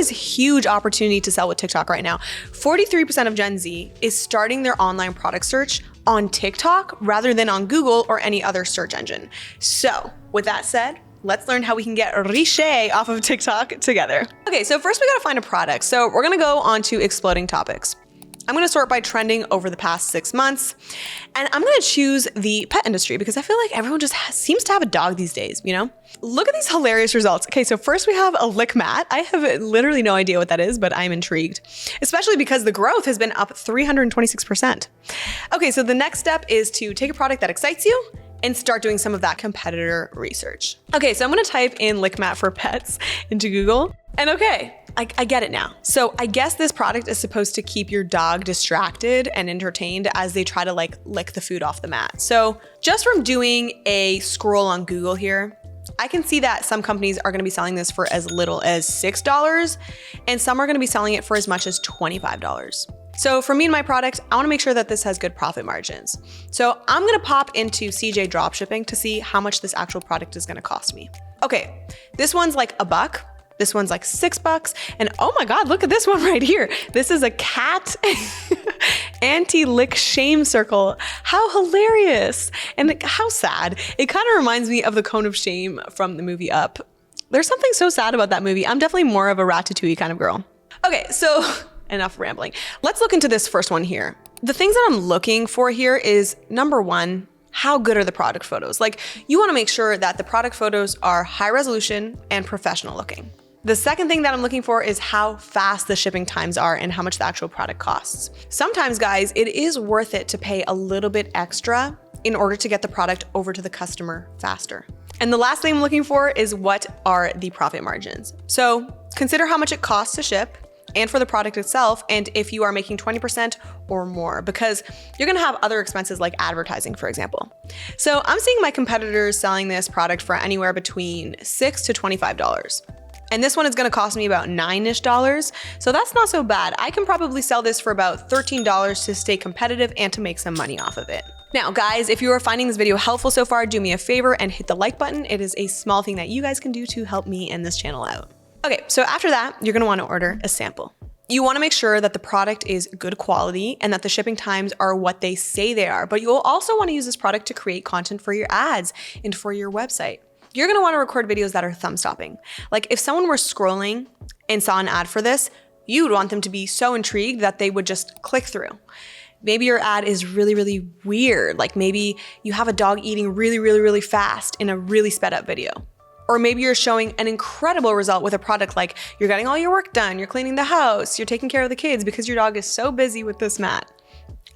this huge opportunity to sell with TikTok right now. 43% of Gen Z is starting their online product search on TikTok rather than on Google or any other search engine. So with that said, let's learn how we can get riche off of TikTok together. Okay, so first we gotta find a product. So we're gonna go on to exploding topics. I'm gonna sort by trending over the past 6 months, and I'm gonna choose the pet industry because I feel like everyone just seems to have a dog these days, you know? Look at these hilarious results. Okay, so first we have a lick mat. I have literally no idea what that is, but I'm intrigued, especially because the growth has been up 326%. Okay, so the next step is to take a product that excites you and start doing some of that competitor research. Okay, so I'm gonna type in lick mat for pets into Google, and okay, I get it now. So I guess this product is supposed to keep your dog distracted and entertained as they try to like lick the food off the mat. So just from doing a scroll on Google here, I can see that some companies are gonna be selling this for as little as $6, and some are gonna be selling it for as much as $25. So for me and my product, I wanna make sure that this has good profit margins. So I'm gonna pop into CJ Dropshipping to see how much this actual product is gonna cost me. Okay, this one's like $1. This one's like $6. And oh my God, look at this one right here. This is a cat anti-lick shame circle. How hilarious and how sad. It kind of reminds me of the cone of shame from the movie Up. There's something so sad about that movie. I'm definitely more of a Ratatouille kind of girl. Okay, so enough rambling. Let's look into this first one here. The things that I'm looking for here is number one, how good are the product photos? Like, you wanna make sure that the product photos are high resolution and professional looking. The second thing that I'm looking for is how fast the shipping times are and how much the actual product costs. Sometimes, guys, it is worth it to pay a little bit extra in order to get the product over to the customer faster. And the last thing I'm looking for is what are the profit margins. So consider how much it costs to ship and for the product itself, and if you are making 20% or more, because you're gonna have other expenses like advertising, for example. So I'm seeing my competitors selling this product for anywhere between $6 to $25. And this one is gonna cost me about $9-ish, so that's not so bad. I can probably sell this for about $13 to stay competitive and to make some money off of it. Now guys, if you are finding this video helpful so far, do me a favor and hit the like button. It is a small thing that you guys can do to help me and this channel out. Okay, so after that, you're gonna wanna order a sample. You wanna make sure that the product is good quality and that the shipping times are what they say they are, but you'll also wanna use this product to create content for your ads and for your website. You're gonna wanna record videos that are thumb stopping. Like if someone were scrolling and saw an ad for this, you'd want them to be so intrigued that they would just click through. Maybe your ad is really, really weird. Like maybe you have a dog eating really, really, really fast in a really sped up video. Or maybe you're showing an incredible result with a product like you're getting all your work done, you're cleaning the house, you're taking care of the kids because your dog is so busy with this mat.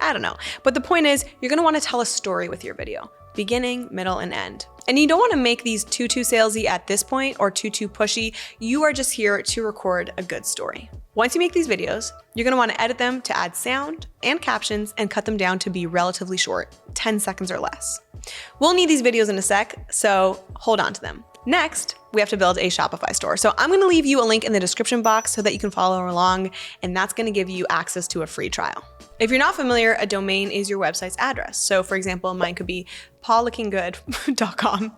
I don't know. But the point is, you're gonna wanna tell a story with your video. Beginning, middle, and end. And you don't wanna make these too salesy at this point or too pushy. You are just here to record a good story. Once you make these videos, you're gonna wanna edit them to add sound and captions and cut them down to be relatively short, 10 seconds or less. We'll need these videos in a sec, so hold on to them. Next, we have to build a Shopify store. So I'm gonna leave you a link in the description box so that you can follow along, and that's gonna give you access to a free trial. If you're not familiar, a domain is your website's address. So for example, mine could be paullookinggood.com.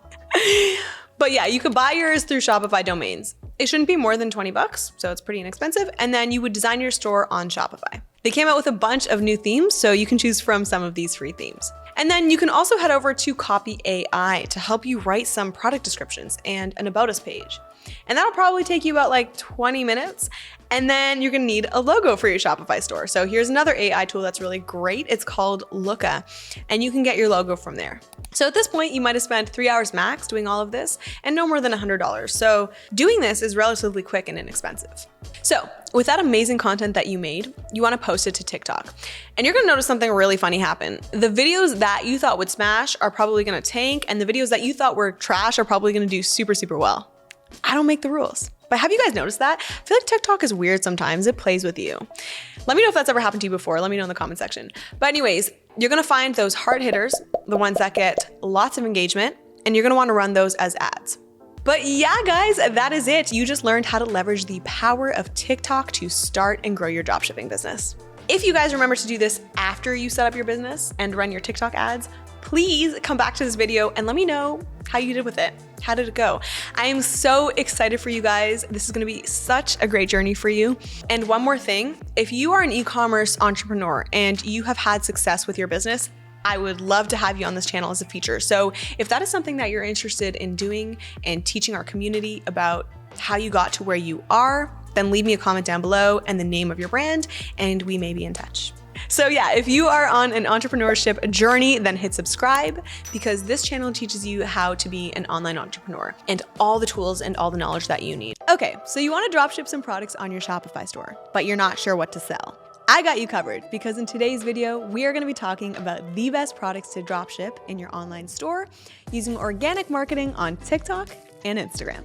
But yeah, you could buy yours through Shopify domains. It shouldn't be more than 20 bucks, so it's pretty inexpensive. And then you would design your store on Shopify. They came out with a bunch of new themes, so you can choose from some of these free themes. And then you can also head over to Copy AI to help you write some product descriptions and an About Us page. And that'll probably take you about like 20 minutes. And then you're gonna need a logo for your Shopify store. So here's another AI tool that's really great. It's called Looka, and you can get your logo from there. So at this point, you might have spent 3 hours max doing all of this and no more than $100. So doing this is relatively quick and inexpensive. So with that amazing content that you made, you wanna post it to TikTok. And you're gonna notice something really funny happen. The videos that you thought would smash are probably gonna tank, and the videos that you thought were trash are probably gonna do super well. I don't make the rules. But have you guys noticed that? I feel like TikTok is weird sometimes. It plays with you. Let me know if that's ever happened to you before. Let me know in the comment section. But anyways, you're gonna find those hard hitters, the ones that get lots of engagement, and you're gonna wanna run those as ads. But yeah, guys, that is it. You just learned how to leverage the power of TikTok to start and grow your dropshipping business. If you guys remember to do this after you set up your business and run your TikTok ads, please come back to this video and let me know how you did with it. How did it go? I am so excited for you guys. This is gonna be such a great journey for you. And one more thing, if you are an e-commerce entrepreneur and you have had success with your business, I would love to have you on this channel as a feature. So if that is something that you're interested in doing and teaching our community about how you got to where you are, then leave me a comment down below and the name of your brand, and we may be in touch. So yeah, if you are on an entrepreneurship journey, then hit subscribe, because this channel teaches you how to be an online entrepreneur and all the tools and all the knowledge that you need. Okay, so you want to dropship some products on your Shopify store, but you're not sure what to sell. I got you covered, because in today's video, we are going to be talking about the best products to dropship in your online store using organic marketing on TikTok and Instagram.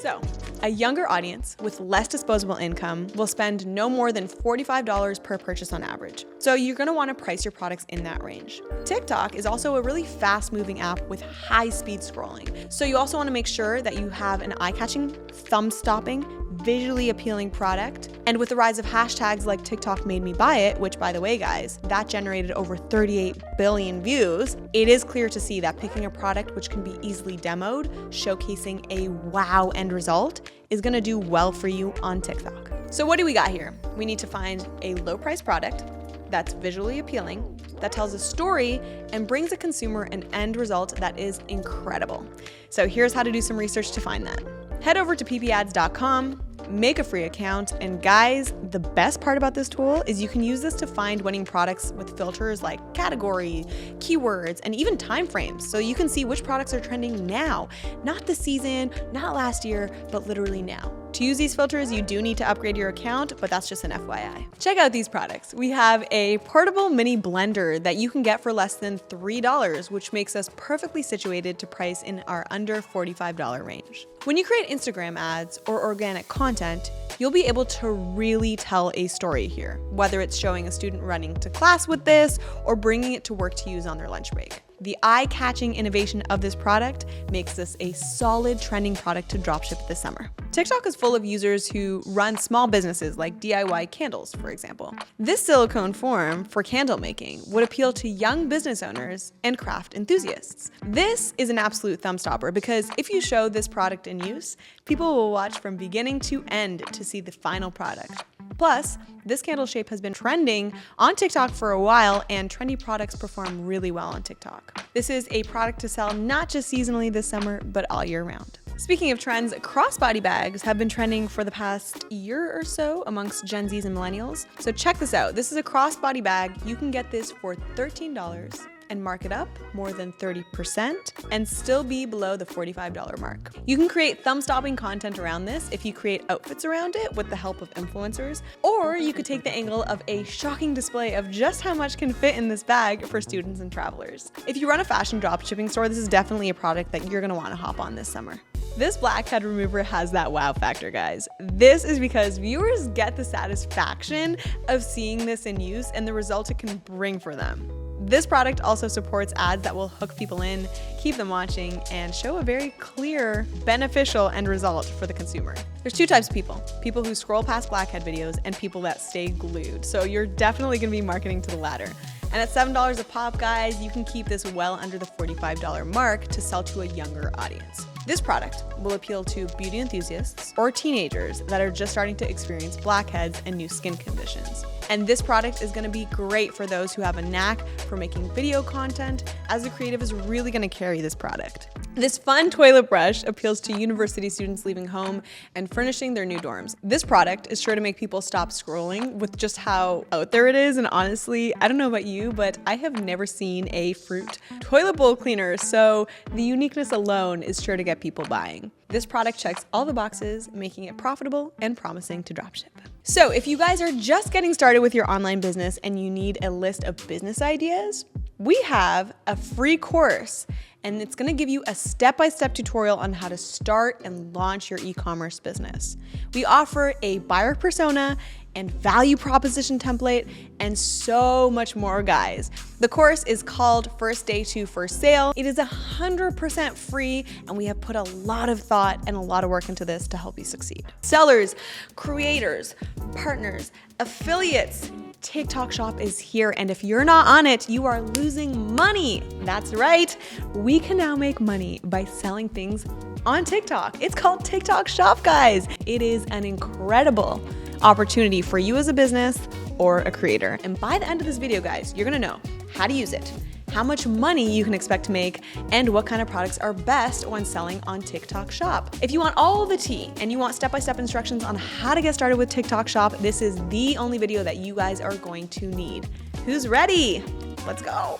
So, a younger audience with less disposable income will spend no more than $45 per purchase on average. So you're gonna wanna price your products in that range. TikTok is also a really fast-moving app with high-speed scrolling. So you also wanna make sure that you have an eye-catching, thumb-stopping, visually appealing product. And with the rise of hashtags like TikTok made me buy it, which by the way, guys, that generated over 38 billion views, it is clear to see that picking a product which can be easily demoed, showcasing a wow end result, is gonna do well for you on TikTok. So what do we got here? We need to find a low price product that's visually appealing, that tells a story and brings a consumer an end result that is incredible. So here's how to do some research to find that. Head over to ppads.com, make a free account, and guys, the best part about this tool is you can use this to find winning products with filters like category, keywords, and even time frames. So you can see which products are trending now, not this season, not last year, but literally now. To use these filters, you do need to upgrade your account, but that's just an FYI. Check out these products. We have a portable mini blender that you can get for less than $3, which makes us perfectly situated to price in our under $45 range. When you create Instagram ads or organic content, you'll be able to really tell a story here, whether it's showing a student running to class with this or bringing it to work to use on their lunch break. The eye-catching innovation of this product makes this a solid trending product to dropship this summer. TikTok is full of users who run small businesses like DIY candles, for example. This silicone form for candle making would appeal to young business owners and craft enthusiasts. This is an absolute thumb stopper, because if you show this product in use, people will watch from beginning to end to see the final product. Plus, this candle shape has been trending on TikTok for a while, and trendy products perform really well on TikTok. This is a product to sell not just seasonally this summer, but all year round. Speaking of trends, crossbody bags have been trending for the past year or so amongst Gen Zs and millennials. So check this out. This is a crossbody bag. You can get this for $13 and mark it up more than 30% and still be below the $45 mark. You can create thumb-stopping content around this if you create outfits around it with the help of influencers, or you could take the angle of a shocking display of just how much can fit in this bag for students and travelers. If you run a fashion dropshipping store, this is definitely a product that you're gonna wanna hop on this summer. This blackhead remover has that wow factor, guys. This is because viewers get the satisfaction of seeing this in use and the result it can bring for them. This product also supports ads that will hook people in, keep them watching, and show a very clear, beneficial end result for the consumer. There's two types of people: people who scroll past blackhead videos and people that stay glued. So you're definitely gonna be marketing to the latter. And at $7 a pop, guys, you can keep this well under the $45 mark to sell to a younger audience. This product will appeal to beauty enthusiasts or teenagers that are just starting to experience blackheads and new skin conditions. And this product is gonna be great for those who have a knack for making video content, as the creative is really gonna carry this product. This fun toilet brush appeals to university students leaving home and furnishing their new dorms. This product is sure to make people stop scrolling with just how out there it is. And honestly, I don't know about you, but I have never seen a fruit toilet bowl cleaner, so the uniqueness alone is sure to get people buying. This product checks all the boxes, making it profitable and promising to dropship. So if you guys are just getting started with your online business and you need a list of business ideas, we have a free course, and it's gonna give you a step-by-step tutorial on how to start and launch your e-commerce business. We offer a buyer persona and value proposition template, and so much more, guys. The course is called First Day to First Sale. It is 100% free, and we have put a lot of thought and a lot of work into this to help you succeed. Sellers, creators, partners, affiliates, TikTok Shop is here, and if you're not on it, you are losing money. That's right. We can now make money by selling things on TikTok. It's called TikTok Shop, guys. It is an incredible opportunity for you as a business or a creator. And by the end of this video, guys, you're gonna know how to use it, how much money you can expect to make, and what kind of products are best when selling on TikTok Shop. If you want all the tea and you want step-by-step instructions on how to get started with TikTok Shop, this is the only video that you guys are going to need. Who's ready? Let's go.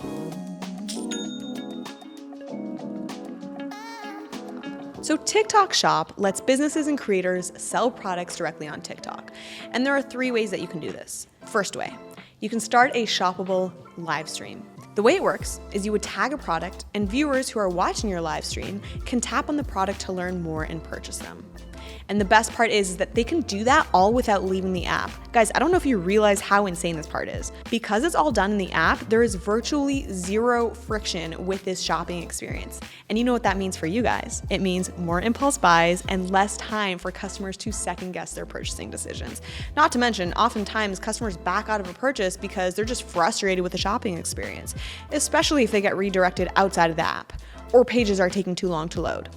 So TikTok Shop lets businesses and creators sell products directly on TikTok. And there are 3 ways that you can do this. First way, you can start a shoppable live stream. The way it works is you would tag a product, and viewers who are watching your live stream can tap on the product to learn more and purchase them. And the best part is that they can do that all without leaving the app. Guys, I don't know if you realize how insane this part is. Because it's all done in the app, there is virtually zero friction with this shopping experience. And you know what that means for you guys. It means more impulse buys and less time for customers to second guess their purchasing decisions. Not to mention, oftentimes customers back out of a purchase because they're just frustrated with the shopping experience, especially if they get redirected outside of the app or pages are taking too long to load.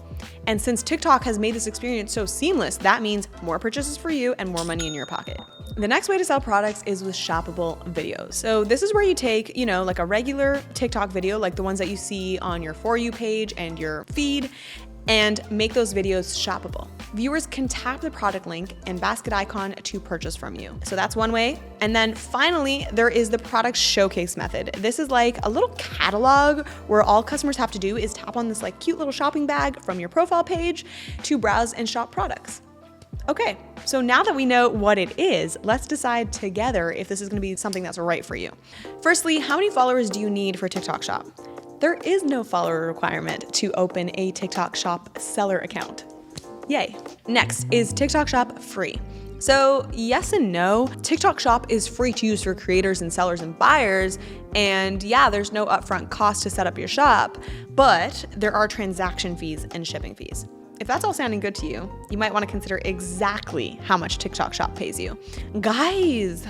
And since TikTok has made this experience so seamless, that means more purchases for you and more money in your pocket. The next way to sell products is with shoppable videos. So this is where you take, like a regular TikTok video, like the ones that you see on your For You page and your feed, and make those videos shoppable. Viewers can tap the product link and basket icon to purchase from you. So that's one way. And then finally, there is the product showcase method. This is like a little catalog where all customers have to do is tap on this like cute little shopping bag from your profile page to browse and shop products. Okay, so now that we know what it is, let's decide together if this is gonna be something that's right for you. Firstly, how many followers do you need for TikTok Shop? There is no follower requirement to open a TikTok Shop seller account. Yay. Next, is TikTok Shop free? So yes and no. TikTok Shop is free to use for creators and sellers and buyers. And yeah, there's no upfront cost to set up your shop, but there are transaction fees and shipping fees. If that's all sounding good to you, you might want to consider exactly how much TikTok Shop pays you. Guys,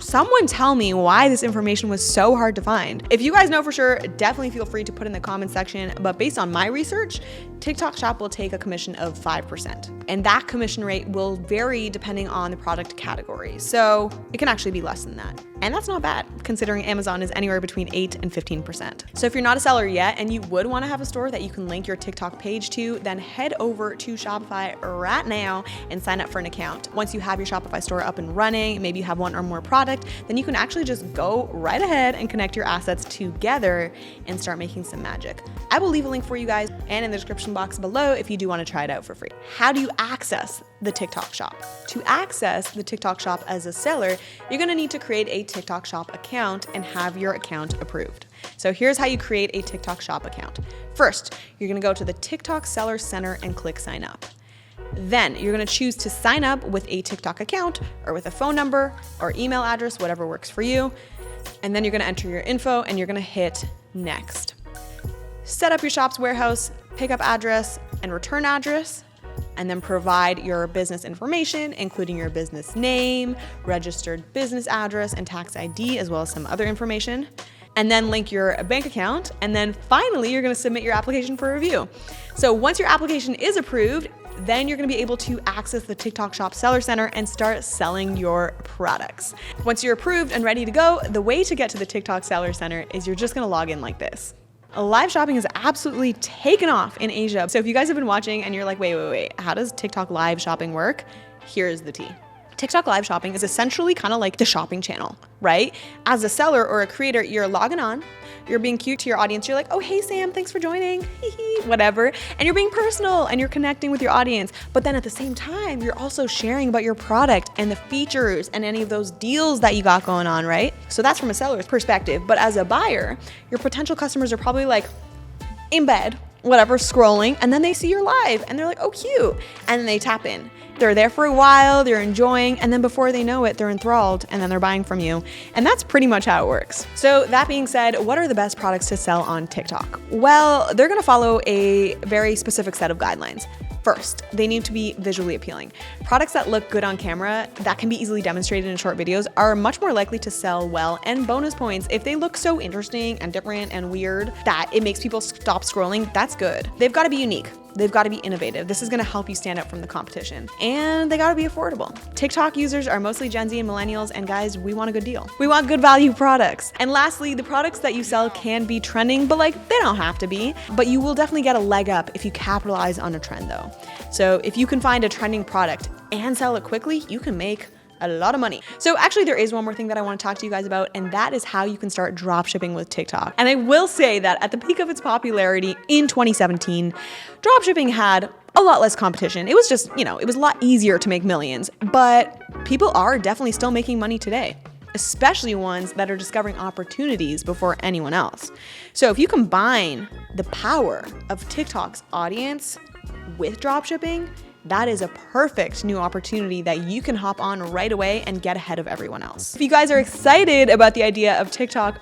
someone tell me why this information was so hard to find. If you guys know for sure, definitely feel free to put in the comment section, but based on my research, TikTok Shop will take a commission of 5%. And that commission rate will vary depending on the product category. So it can actually be less than that. And that's not bad, considering Amazon is anywhere between 8 and 15%. So if you're not a seller yet and you would want to have a store that you can link your TikTok page to, then head over to Shopify right now and sign up for an account. Once you have your Shopify store up and running, maybe you have one or more product, then you can actually just go right ahead and connect your assets together and start making some magic. I will leave a link for you guys and in the description box below if you do want to try it out for free. How do you access the TikTok Shop? To access the TikTok Shop as a seller, you're going to need to create a TikTok Shop account and have your account approved. So here's how you create a TikTok Shop account. First, you're going to go to the TikTok Seller Center and click sign up. Then you're going to choose to sign up with a TikTok account or with a phone number or email address, whatever works for you. And then you're going to enter your info and you're going to hit next. Set up your shop's warehouse, pickup address, and return address, and then provide your business information, including your business name, registered business address, and tax ID, as well as some other information. And then link your bank account. And then finally, you're going to submit your application for review. So once your application is approved, then you're going to be able to access the TikTok Shop Seller Center and start selling your products. Once you're approved and ready to go, the way to get to the TikTok Seller Center is you're just going to log in like this. Live shopping has absolutely taken off in Asia. So if you guys have been watching and you're like, wait, how does TikTok live shopping work? Here's the tea. TikTok live shopping is essentially kind of like the shopping channel, right? As a seller or a creator, you're logging on, you're being cute to your audience. You're like, oh, hey, Sam, thanks for joining, whatever. And you're being personal and you're connecting with your audience. But then at the same time, you're also sharing about your product and the features and any of those deals that you got going on, right? So that's from a seller's perspective. But as a buyer, your potential customers are probably like in bed, whatever, scrolling, and then they see you're live and they're like, oh, cute. And then they tap in. They're there for a while, they're enjoying, and then before they know it, they're enthralled and then they're buying from you. And that's pretty much how it works. So that being said, what are the best products to sell on TikTok? Well, they're gonna follow a very specific set of guidelines. First, they need to be visually appealing. Products that look good on camera, that can be easily demonstrated in short videos, are much more likely to sell well. And bonus points, if they look so interesting and different and weird that it makes people stop scrolling, that's good. They've got to be unique. They've got to be innovative. This is going to help you stand out from the competition. And they got to be affordable. TikTok users are mostly Gen Z and millennials, and guys, we want a good deal. We want good value products. And lastly, the products that you sell can be trending, but like they don't have to be. But you will definitely get a leg up if you capitalize on a trend though. So if you can find a trending product and sell it quickly, you can make a lot of money. So actually there is one more thing that I want to talk to you guys about, and that is how you can start dropshipping with TikTok. And I will say that at the peak of its popularity in 2017, dropshipping had a lot less competition. It was just, it was a lot easier to make millions, but people are definitely still making money today, especially ones that are discovering opportunities before anyone else. So if you combine the power of TikTok's audience with dropshipping, that is a perfect new opportunity that you can hop on right away and get ahead of everyone else. If you guys are excited about the idea of TikTok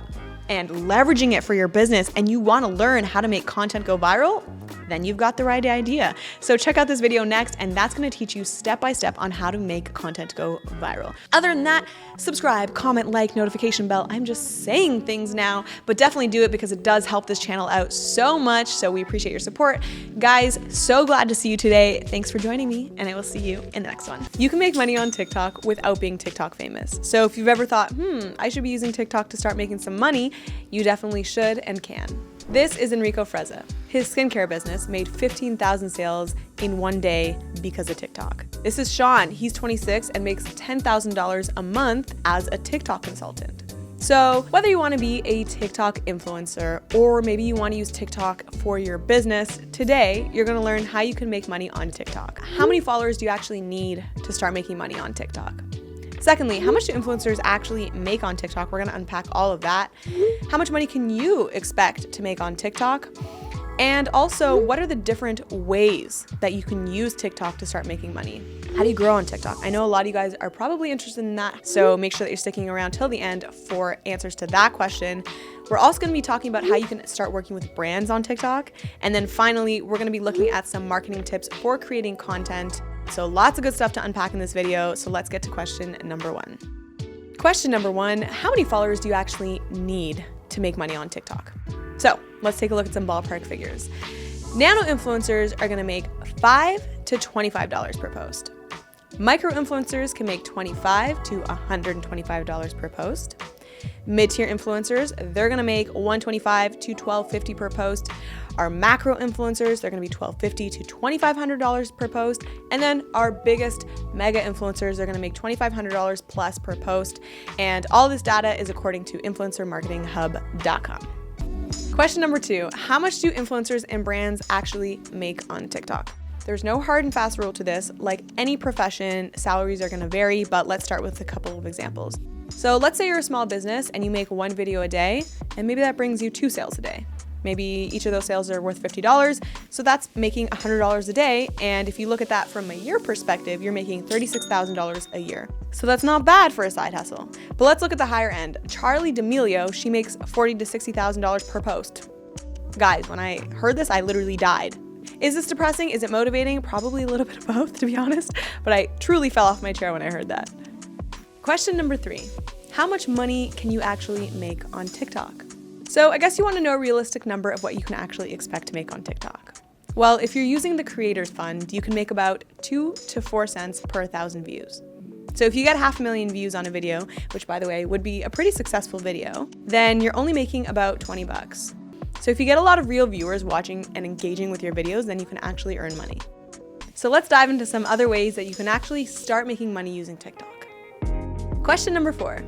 and leveraging it for your business and you want to learn how to make content go viral, then you've got the right idea. So check out this video next, and that's going to teach you step by step on how to make content go viral. Other than that, subscribe, comment, like, notification bell. I'm just saying things now, but definitely do it because it does help this channel out so much. So we appreciate your support. Guys, so glad to see you today. Thanks for joining me, and I will see you in the next one. You can make money on TikTok without being TikTok famous. So if you've ever thought, I should be using TikTok to start making some money, you definitely should and can. This is Enrico Frezza. His skincare business made 15,000 sales in one day because of TikTok. This is Sean. He's 26 and makes $10,000 a month as a TikTok consultant. So whether you want to be a TikTok influencer or maybe you want to use TikTok for your business, today you're going to learn how you can make money on TikTok. How many followers do you actually need to start making money on TikTok? Secondly, how much do influencers actually make on TikTok? We're going to unpack all of that. How much money can you expect to make on TikTok? And also, what are the different ways that you can use TikTok to start making money? How do you grow on TikTok? I know a lot of you guys are probably interested in that, so make sure that you're sticking around till the end for answers to that question. We're also going to be talking about how you can start working with brands on TikTok. And then finally, we're going to be looking at some marketing tips for creating content. So lots of good stuff to unpack in this video. So let's get to question number one. Question number one, how many followers do you actually need to make money on TikTok? So let's take a look at some ballpark figures. Nano influencers are going to make $5 to $25 per post. Micro influencers can make $25 to $125 per post. Mid-tier influencers, they're going to make $125 to $1,250 per post. Our macro influencers, they're going to be $1,250 to $2,500 per post. And then our biggest mega influencers, they're going to make $2,500 plus per post. And all this data is according to influencermarketinghub.com. Question number two, how much do influencers and brands actually make on TikTok? There's no hard and fast rule to this. Like any profession, salaries are going to vary, but let's start with a couple of examples. So let's say you're a small business and you make one video a day, and maybe that brings you 2 sales a day. Maybe each of those sales are worth $50, so that's making $100 a day. And if you look at that from a year perspective, you're making $36,000 a year. So that's not bad for a side hustle. But let's look at the higher end. Charlie D'Amelio, she makes $40,000 to $60,000 per post. Guys, when I heard this, I literally died. Is this depressing? Is it motivating? Probably a little bit of both, to be honest. But I truly fell off my chair when I heard that. Question number 3, how much money can you actually make on TikTok? So I guess you want to know a realistic number of what you can actually expect to make on TikTok. Well, if you're using the Creators Fund, you can make about 2 to 4 cents per 1,000 views. So if you get 500,000 views on a video, which by the way would be a pretty successful video, then you're only making about $20. So if you get a lot of real viewers watching and engaging with your videos, then you can actually earn money. So let's dive into some other ways that you can actually start making money using TikTok. Question number 4,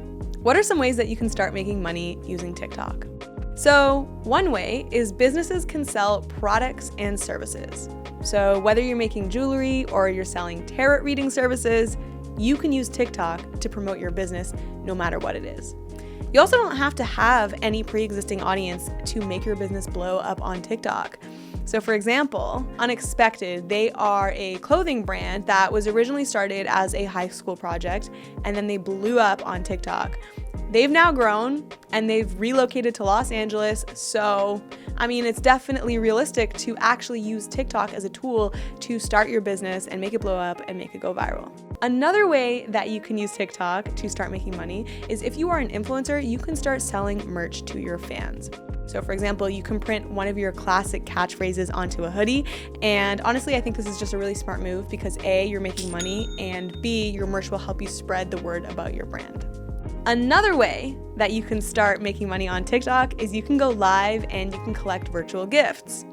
what are some ways that you can start making money using TikTok? So one way is businesses can sell products and services. So whether you're making jewelry or you're selling tarot reading services, you can use TikTok to promote your business no matter what it is. You also don't have to have any pre-existing audience to make your business blow up on TikTok. So for example, Unexpected, they are a clothing brand that was originally started as a high school project, and then they blew up on TikTok. They've now grown and they've relocated to Los Angeles. So, it's definitely realistic to actually use TikTok as a tool to start your business and make it blow up and make it go viral. Another way that you can use TikTok to start making money is if you are an influencer, you can start selling merch to your fans. So for example, you can print one of your classic catchphrases onto a hoodie. And honestly, I think this is just a really smart move because A, you're making money, and B, your merch will help you spread the word about your brand. Another way that you can start making money on TikTok is you can go live and you can collect virtual gifts.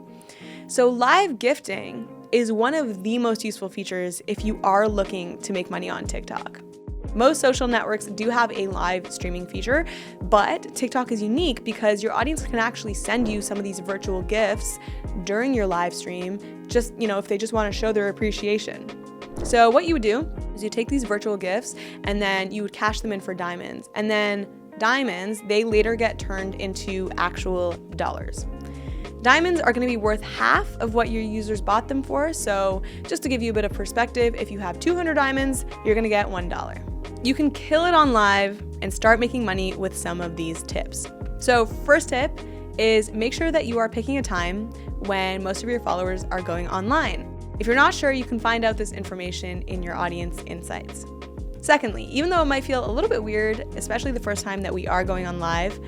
So live gifting is one of the most useful features if you are looking to make money on TikTok. Most social networks do have a live streaming feature, but TikTok is unique because your audience can actually send you some of these virtual gifts during your live stream, just, if they just want to show their appreciation. So what you would do is you take these virtual gifts and then you would cash them in for diamonds. And then diamonds, they later get turned into actual dollars. Diamonds are going to be worth half of what your users bought them for. So just to give you a bit of perspective, if you have 200 diamonds, you're going to get $1. You can kill it on live and start making money with some of these tips. So first tip is make sure that you are picking a time when most of your followers are going online. If you're not sure, you can find out this information in your audience insights. Secondly, even though it might feel a little bit weird, especially the first time that we are going on live,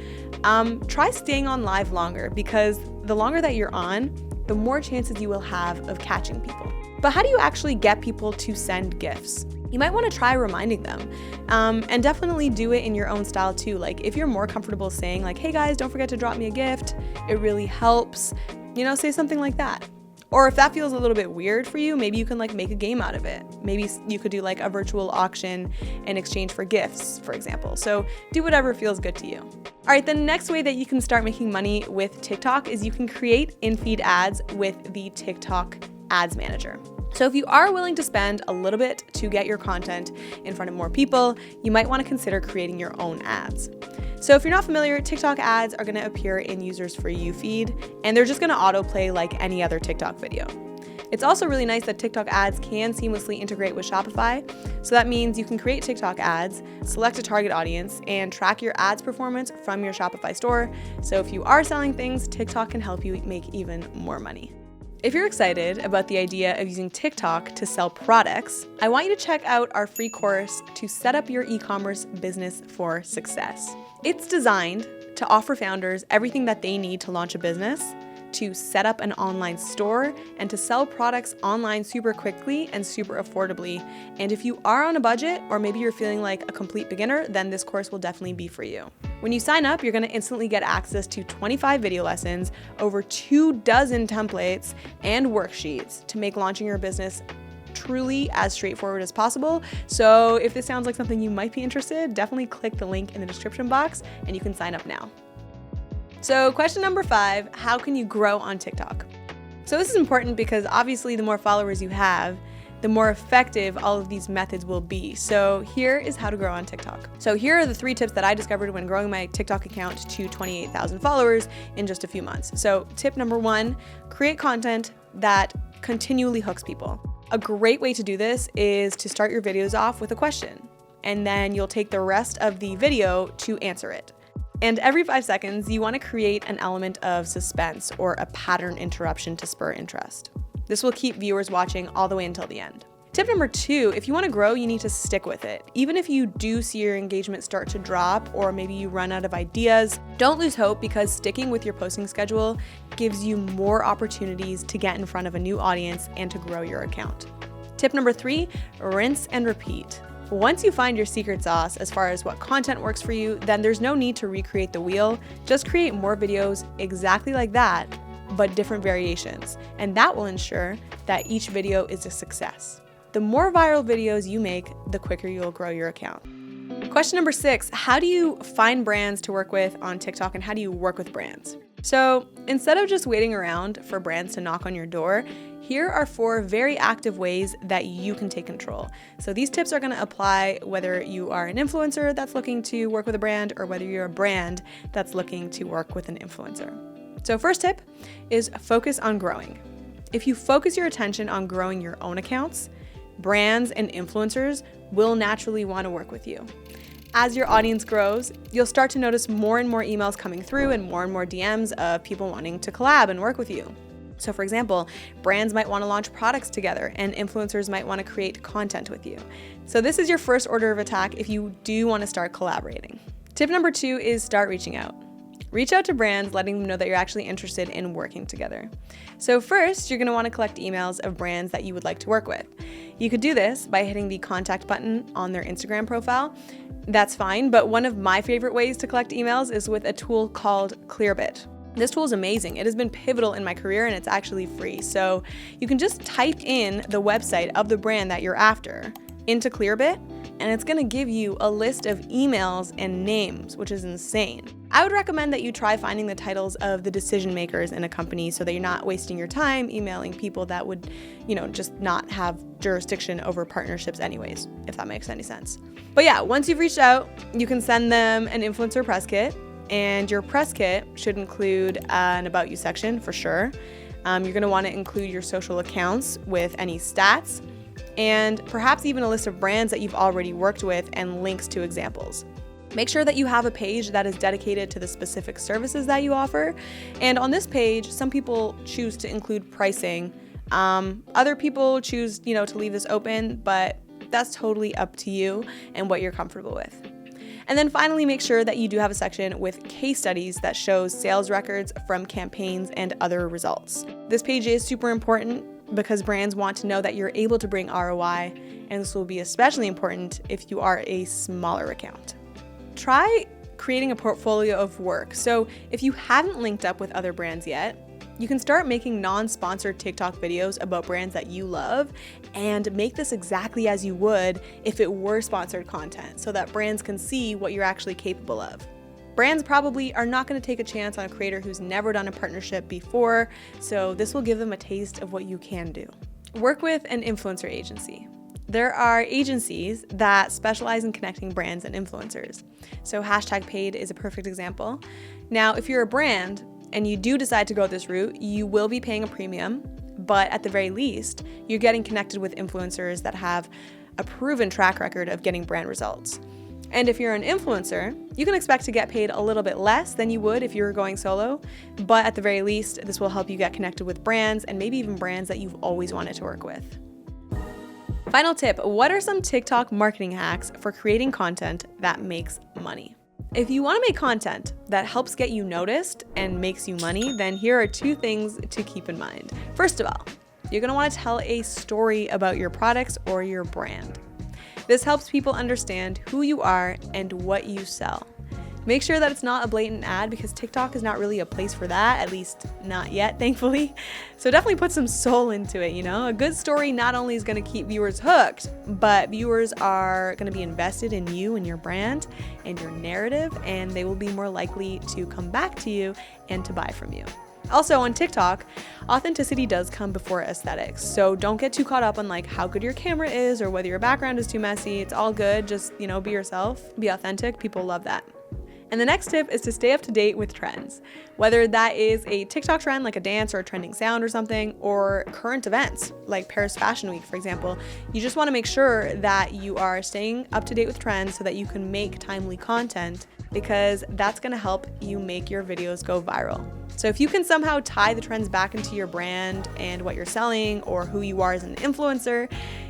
try staying on live longer because the longer that you're on, the more chances you will have of catching people. But how do you actually get people to send gifts? You might want to try reminding them and definitely do it in your own style too. Like if you're more comfortable saying like, hey guys, don't forget to drop me a gift. It really helps, say something like that. Or if that feels a little bit weird for you, maybe you can make a game out of it. Maybe you could do a virtual auction in exchange for gifts, for example. So do whatever feels good to you. All right, the next way that you can start making money with TikTok is you can create in-feed ads with the TikTok Ads Manager. So if you are willing to spend a little bit to get your content in front of more people, you might want to consider creating your own ads. So if you're not familiar, TikTok ads are going to appear in users' For You feed, and they're just going to autoplay like any other TikTok video. It's also really nice that TikTok ads can seamlessly integrate with Shopify. So that means you can create TikTok ads, select a target audience, and track your ads performance from your Shopify store. So if you are selling things, TikTok can help you make even more money. If you're excited about the idea of using TikTok to sell products, I want you to check out our free course to set up your e-commerce business for success. It's designed to offer founders everything that they need to launch a business, to set up an online store, and to sell products online super quickly and super affordably. And if you are on a budget, or maybe you're feeling like a complete beginner, then this course will definitely be for you. When you sign up, you're going to instantly get access to 25 video lessons, over 24 templates, and worksheets to make launching your business truly as straightforward as possible. So if this sounds like something you might be interested, definitely click the link in the description box and you can sign up now. So question number 5, how can you grow on TikTok? So this is important because obviously the more followers you have, the more effective all of these methods will be. So here is how to grow on TikTok. So here are the 3 tips that I discovered when growing my TikTok account to 28,000 followers in just a few months. So tip number 1, create content that continually hooks people. A great way to do this is to start your videos off with a question, and then you'll take the rest of the video to answer it. And every 5 seconds, you want to create an element of suspense or a pattern interruption to spur interest. This will keep viewers watching all the way until the end. Tip number 2, if you want to grow, you need to stick with it. Even if you do see your engagement start to drop, or maybe you run out of ideas, don't lose hope because sticking with your posting schedule gives you more opportunities to get in front of a new audience and to grow your account. Tip number 3, rinse and repeat. Once you find your secret sauce as far as what content works for you, then there's no need to recreate the wheel. Just create more videos exactly like that, but different variations. And that will ensure that each video is a success. The more viral videos you make, the quicker you'll grow your account. Question number 6, how do you find brands to work with on TikTok and how do you work with brands? So instead of just waiting around for brands to knock on your door, here are 4 very active ways that you can take control. So these tips are going to apply whether you are an influencer that's looking to work with a brand or whether you're a brand that's looking to work with an influencer. So first tip is focus on growing. If you focus your attention on growing your own accounts, brands and influencers will naturally want to work with you. As your audience grows, you'll start to notice more and more emails coming through and more DMs of people wanting to collab and work with you. So for example, brands might want to launch products together and influencers might want to create content with you. So this is your first order of attack if you do want to start collaborating. Tip number 2 is start reaching out. Reach out to brands, letting them know that you're actually interested in working together. So first, you're going to want to collect emails of brands that you would like to work with. You could do this by hitting the contact button on their Instagram profile. That's fine, but one of my favorite ways to collect emails is with a tool called Clearbit. This tool is amazing. It has been pivotal in my career and it's actually free. So you can just type in the website of the brand that you're after into Clearbit, and it's gonna give you a list of emails and names, which is insane. I would recommend that you try finding the titles of the decision makers in a company so that you're not wasting your time emailing people that would, just not have jurisdiction over partnerships anyways, if that makes any sense. But yeah, once you've reached out, you can send them an influencer press kit, and your press kit should include an About You section for sure. You're gonna wanna include your social accounts with any stats, and perhaps even a list of brands that you've already worked with and links to examples. Make sure that you have a page that is dedicated to the specific services that you offer. And on this page, some people choose to include pricing. Other people choose, to leave this open, but that's totally up to you and what you're comfortable with. And then finally, make sure that you do have a section with case studies that shows sales records from campaigns and other results. This page is super important because brands want to know that you're able to bring ROI, and this will be especially important if you are a smaller account. Try creating a portfolio of work. So if you haven't linked up with other brands yet, you can start making non-sponsored TikTok videos about brands that you love and make this exactly as you would if it were sponsored content so that brands can see what you're actually capable of. Brands probably are not going to take a chance on a creator who's never done a partnership before, so this will give them a taste of what you can do. Work with an influencer agency. There are agencies that specialize in connecting brands and influencers. So #paid is a perfect example. Now, if you're a brand and you do decide to go this route, you will be paying a premium, but at the very least, you're getting connected with influencers that have a proven track record of getting brand results. And if you're an influencer, you can expect to get paid a little bit less than you would if you were going solo, but at the very least, this will help you get connected with brands and maybe even brands that you've always wanted to work with. Final tip, what are some TikTok marketing hacks for creating content that makes money? If you want to make content that helps get you noticed and makes you money, then here are 2 things to keep in mind. First of all, you're going to want to tell a story about your products or your brand. This helps people understand who you are and what you sell. Make sure that it's not a blatant ad because TikTok is not really a place for that, at least not yet, thankfully. So definitely put some soul into it, A good story not only is going to keep viewers hooked, but viewers are going to be invested in you and your brand and your narrative, and they will be more likely to come back to you and to buy from you. Also on TikTok, authenticity does come before aesthetics. So don't get too caught up on how good your camera is or whether your background is too messy. It's all good. Just, be yourself, be authentic. People love that. And the next tip is to stay up to date with trends, whether that is a TikTok trend like a dance or a trending sound or something, or current events like Paris Fashion Week, for example. You just want to make sure that you are staying up to date with trends so that you can make timely content, because that's going to help you make your videos go viral. So if you can somehow tie the trends back into your brand and what you're selling or who you are as an influencer,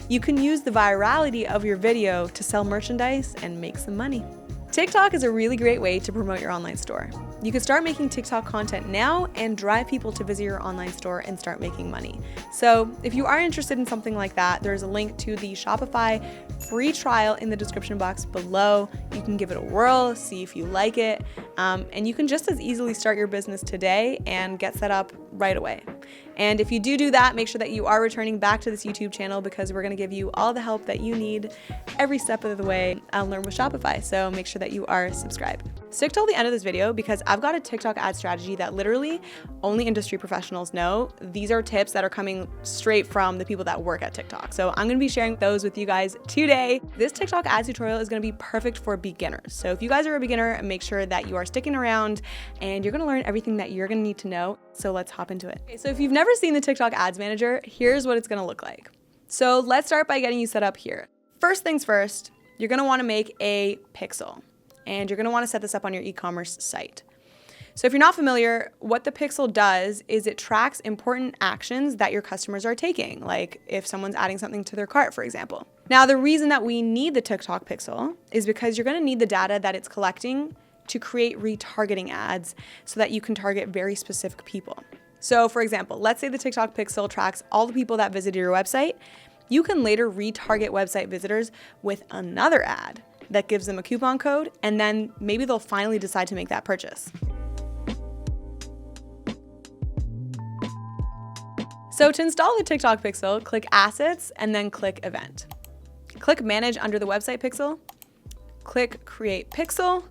you can use the virality of your video to sell merchandise and make some money. TikTok is a really great way to promote your online store. You can start making TikTok content now and drive people to visit your online store and start making money. So if you are interested in something like that, there's a link to the Shopify free trial in the description box below. You can give it a whirl, see if you like it, and you can just as easily start your business today and get set up right away. And if you do that, make sure that you are returning back to this YouTube channel because we're going to give you all the help that you need every step of the way on Learn with Shopify. So make sure that you are subscribed. Stick till the end of this video because I've got a TikTok ad strategy that literally only industry professionals know. These are tips that are coming straight from the people that work at TikTok. So I'm going to be sharing those with you guys today. This TikTok ad tutorial is going to be perfect for beginners. So if you guys are a beginner, make sure that you are sticking around, and you're gonna learn everything that you're gonna need to know. So let's hop into it. Okay, so if you've never seen the TikTok Ads Manager, here's what it's gonna look like. So let's start by getting you set up here. First things first, you're gonna wanna make a pixel, and you're gonna wanna set this up on your e-commerce site. So if you're not familiar, what the pixel does is it tracks important actions that your customers are taking, like if someone's adding something to their cart, for example. Now, the reason that we need the TikTok pixel is because you're gonna need the data that it's collecting to create retargeting ads so that you can target very specific people. So for example, let's say the TikTok pixel tracks all the people that visited your website. You can later retarget website visitors with another ad that gives them a coupon code, and then maybe they'll finally decide to make that purchase. So to install the TikTok pixel, click Assets and then click Event. Click Manage under the website pixel, click Create Pixel,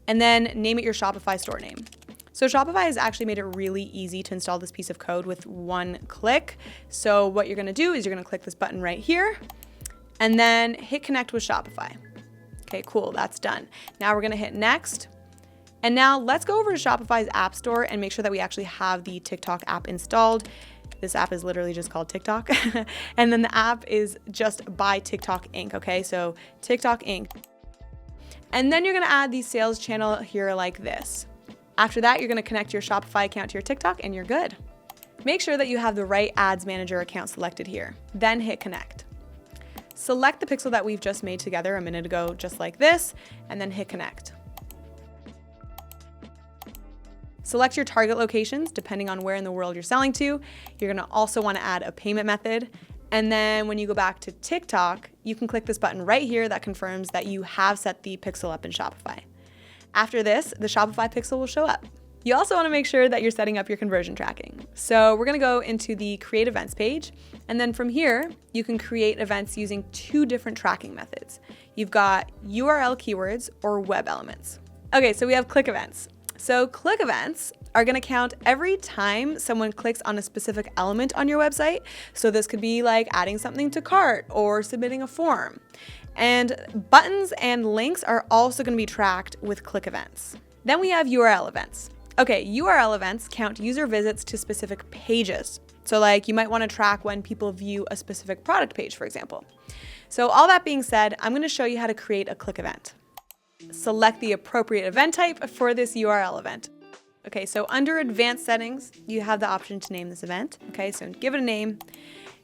and then name it your Shopify store name. So Shopify has actually made it really easy to install this piece of code with one click. So what you're gonna do is you're gonna click this button right here and then hit Connect with Shopify. Okay, cool, that's done. Now we're gonna hit Next. And now let's go over to Shopify's App Store and make sure that we actually have the TikTok app installed. This app is literally just called TikTok. And then the app is just by TikTok Inc. Okay, so TikTok Inc. And then you're gonna add the sales channel here like this. After that, you're gonna connect your Shopify account to your TikTok and you're good. Make sure that you have the right Ads Manager account selected here. Then hit Connect. Select the pixel that we've just made together a minute ago, just like this, and then hit Connect. Select your target locations, depending on where in the world you're selling to. You're gonna also wanna add a payment method. And then when you go back to TikTok, you can click this button right here that confirms that you have set the pixel up in Shopify. After this, the Shopify pixel will show up. You also wanna make sure that you're setting up your conversion tracking. So we're gonna go into the Create Events page. And then from here, you can create events using two different tracking methods. You've got URL keywords or web elements. Okay, so we have click events. So click events are gonna count every time someone clicks on a specific element on your website. So this could be like adding something to cart or submitting a form. And buttons and links are also gonna be tracked with click events. Then we have URL events. Okay, URL events count user visits to specific pages. So like you might wanna track when people view a specific product page, for example. So all that being said, I'm gonna show you how to create a click event. Select the appropriate event type for this URL event. Okay, so under advanced settings, you have the option to name this event. Okay, so give it a name.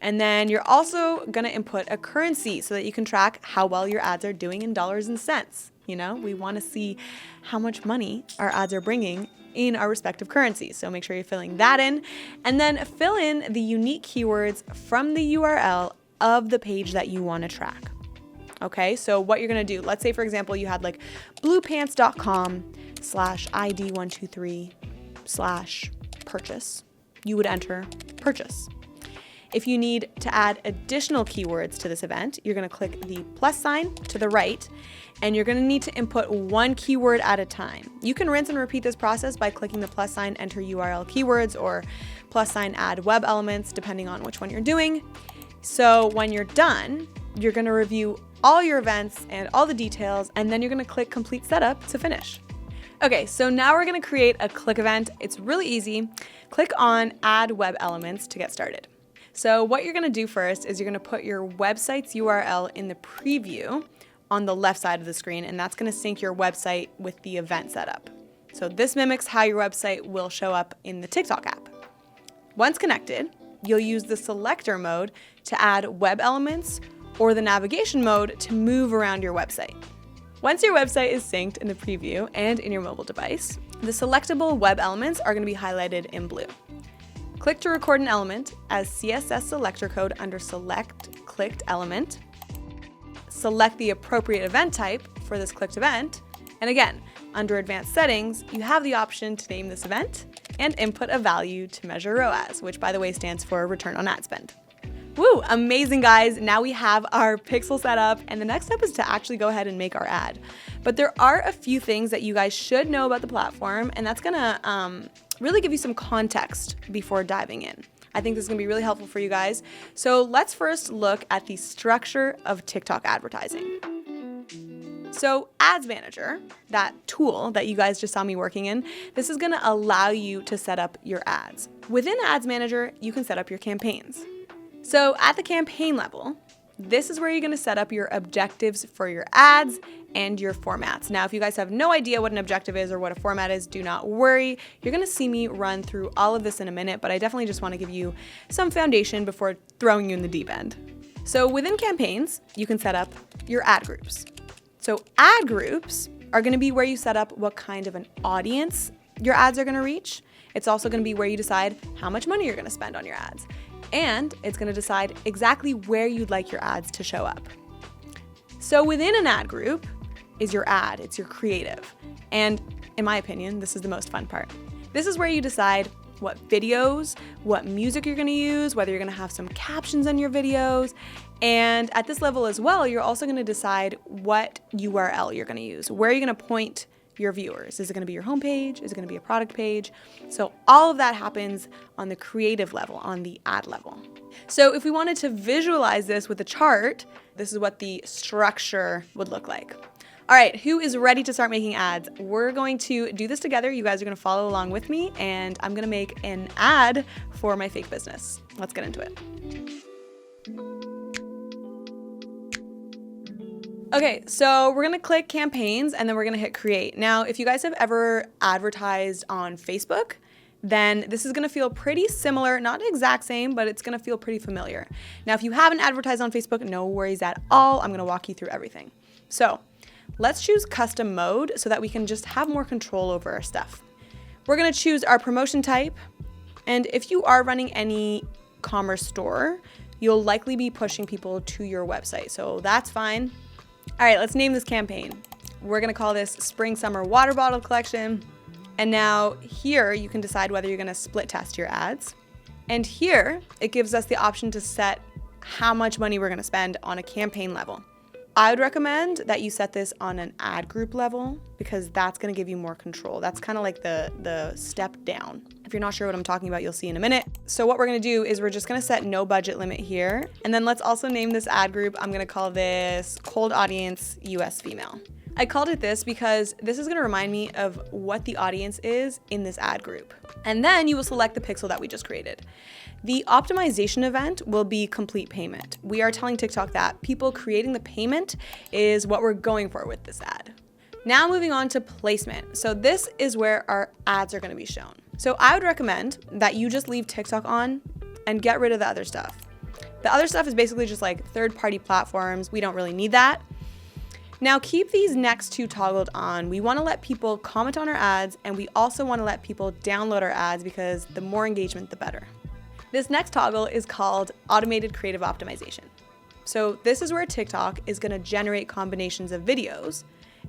And then you're also gonna input a currency so that you can track how well your ads are doing in dollars and cents. You know, we wanna see how much money our ads are bringing in our respective currencies. So make sure you're filling that in. And then fill in the unique keywords from the URL of the page that you wanna track. Okay, so what you're gonna do, let's say for example, you had like bluepants.com/ID123/purchase. You would enter purchase. If you need to add additional keywords to this event, you're gonna click the plus sign to the right, and you're gonna need to input one keyword at a time. You can rinse and repeat this process by clicking the plus sign, enter URL keywords, or plus sign, add web elements, depending on which one you're doing. So when you're done, you're gonna review all your events and all the details, and then you're gonna click complete setup to finish. Okay, so now we're gonna create a click event. It's really easy. Click on add web elements to get started. So what you're gonna do first is you're gonna put your website's URL in the preview on the left side of the screen, and that's gonna sync your website with the event setup. So this mimics how your website will show up in the TikTok app. Once connected, you'll use the selector mode to add web elements or the navigation mode to move around your website. Once your website is synced in the preview and in your mobile device, the selectable web elements are going to be highlighted in blue. Click to record an element as CSS selector code under Select Clicked Element. Select the appropriate event type for this clicked event. And again, under Advanced Settings, you have the option to name this event and input a value to measure ROAS, which by the way stands for Return on Ad Spend. Woo, amazing guys. Now we have our pixel set up, and the next step is to actually go ahead and make our ad. But there are a few things that you guys should know about the platform, and that's gonna really give you some context before diving in. I think this is gonna be really helpful for you guys. So let's first look at the structure of TikTok advertising. So Ads Manager, that tool that you guys just saw me working in, this is gonna allow you to set up your ads. Within Ads Manager, you can set up your campaigns. So at the campaign level, this is where you're gonna set up your objectives for your ads and your formats. Now, if you guys have no idea what an objective is or what a format is, do not worry. You're gonna see me run through all of this in a minute, but I definitely just wanna give you some foundation before throwing you in the deep end. So within campaigns, you can set up your ad groups. So ad groups are gonna be where you set up what kind of an audience your ads are gonna reach. It's also gonna be where you decide how much money you're gonna spend on your ads. And it's gonna decide exactly where you'd like your ads to show up. So within an ad group is your ad, it's your creative. And in my opinion, this is the most fun part. This is where you decide what videos, what music you're gonna use, whether you're gonna have some captions on your videos. And at this level as well, you're also gonna decide what URL you're gonna use. Where are you gonna point your viewers? Is it gonna be your homepage? Is it gonna be a product page? So all of that happens on the creative level, on the ad level. So if we wanted to visualize this with a chart, this is what the structure would look like. All right, who is ready to start making ads? We're going to do this together. You guys are gonna follow along with me, and I'm gonna make an ad for my fake business. Let's get into it. Okay, so we're gonna click campaigns and then we're gonna hit create. Now, if you guys have ever advertised on Facebook, then this is gonna feel pretty similar, not the exact same, but it's gonna feel pretty familiar. Now, if you haven't advertised on Facebook, no worries at all. I'm gonna walk you through everything. So let's choose custom mode so that we can just have more control over our stuff. We're gonna choose our promotion type. And if you are running any commerce store, you'll likely be pushing people to your website. So that's fine. All right, let's name this campaign. We're gonna call this Spring Summer Water Bottle Collection. And now here you can decide whether you're gonna split test your ads. And here it gives us the option to set how much money we're gonna spend on a campaign level. I would recommend that you set this on an ad group level because that's gonna give you more control. That's kind of like the step down. If you're not sure what I'm talking about, you'll see in a minute. So what we're gonna do is we're just gonna set no budget limit here. And then let's also name this ad group. I'm gonna call this Cold Audience US Female. I called it this because this is gonna remind me of what the audience is in this ad group. And then you will select the pixel that we just created. The optimization event will be complete payment. We are telling TikTok that people creating the payment is what we're going for with this ad. Now moving on to placement. So this is where our ads are gonna be shown. So I would recommend that you just leave TikTok on and get rid of the other stuff. The other stuff is basically just like third-party platforms. We don't really need that. Now keep these next two toggled on. We wanna let people comment on our ads, and we also wanna let people download our ads because the more engagement, the better. This next toggle is called Automated Creative Optimization. So this is where TikTok is gonna generate combinations of videos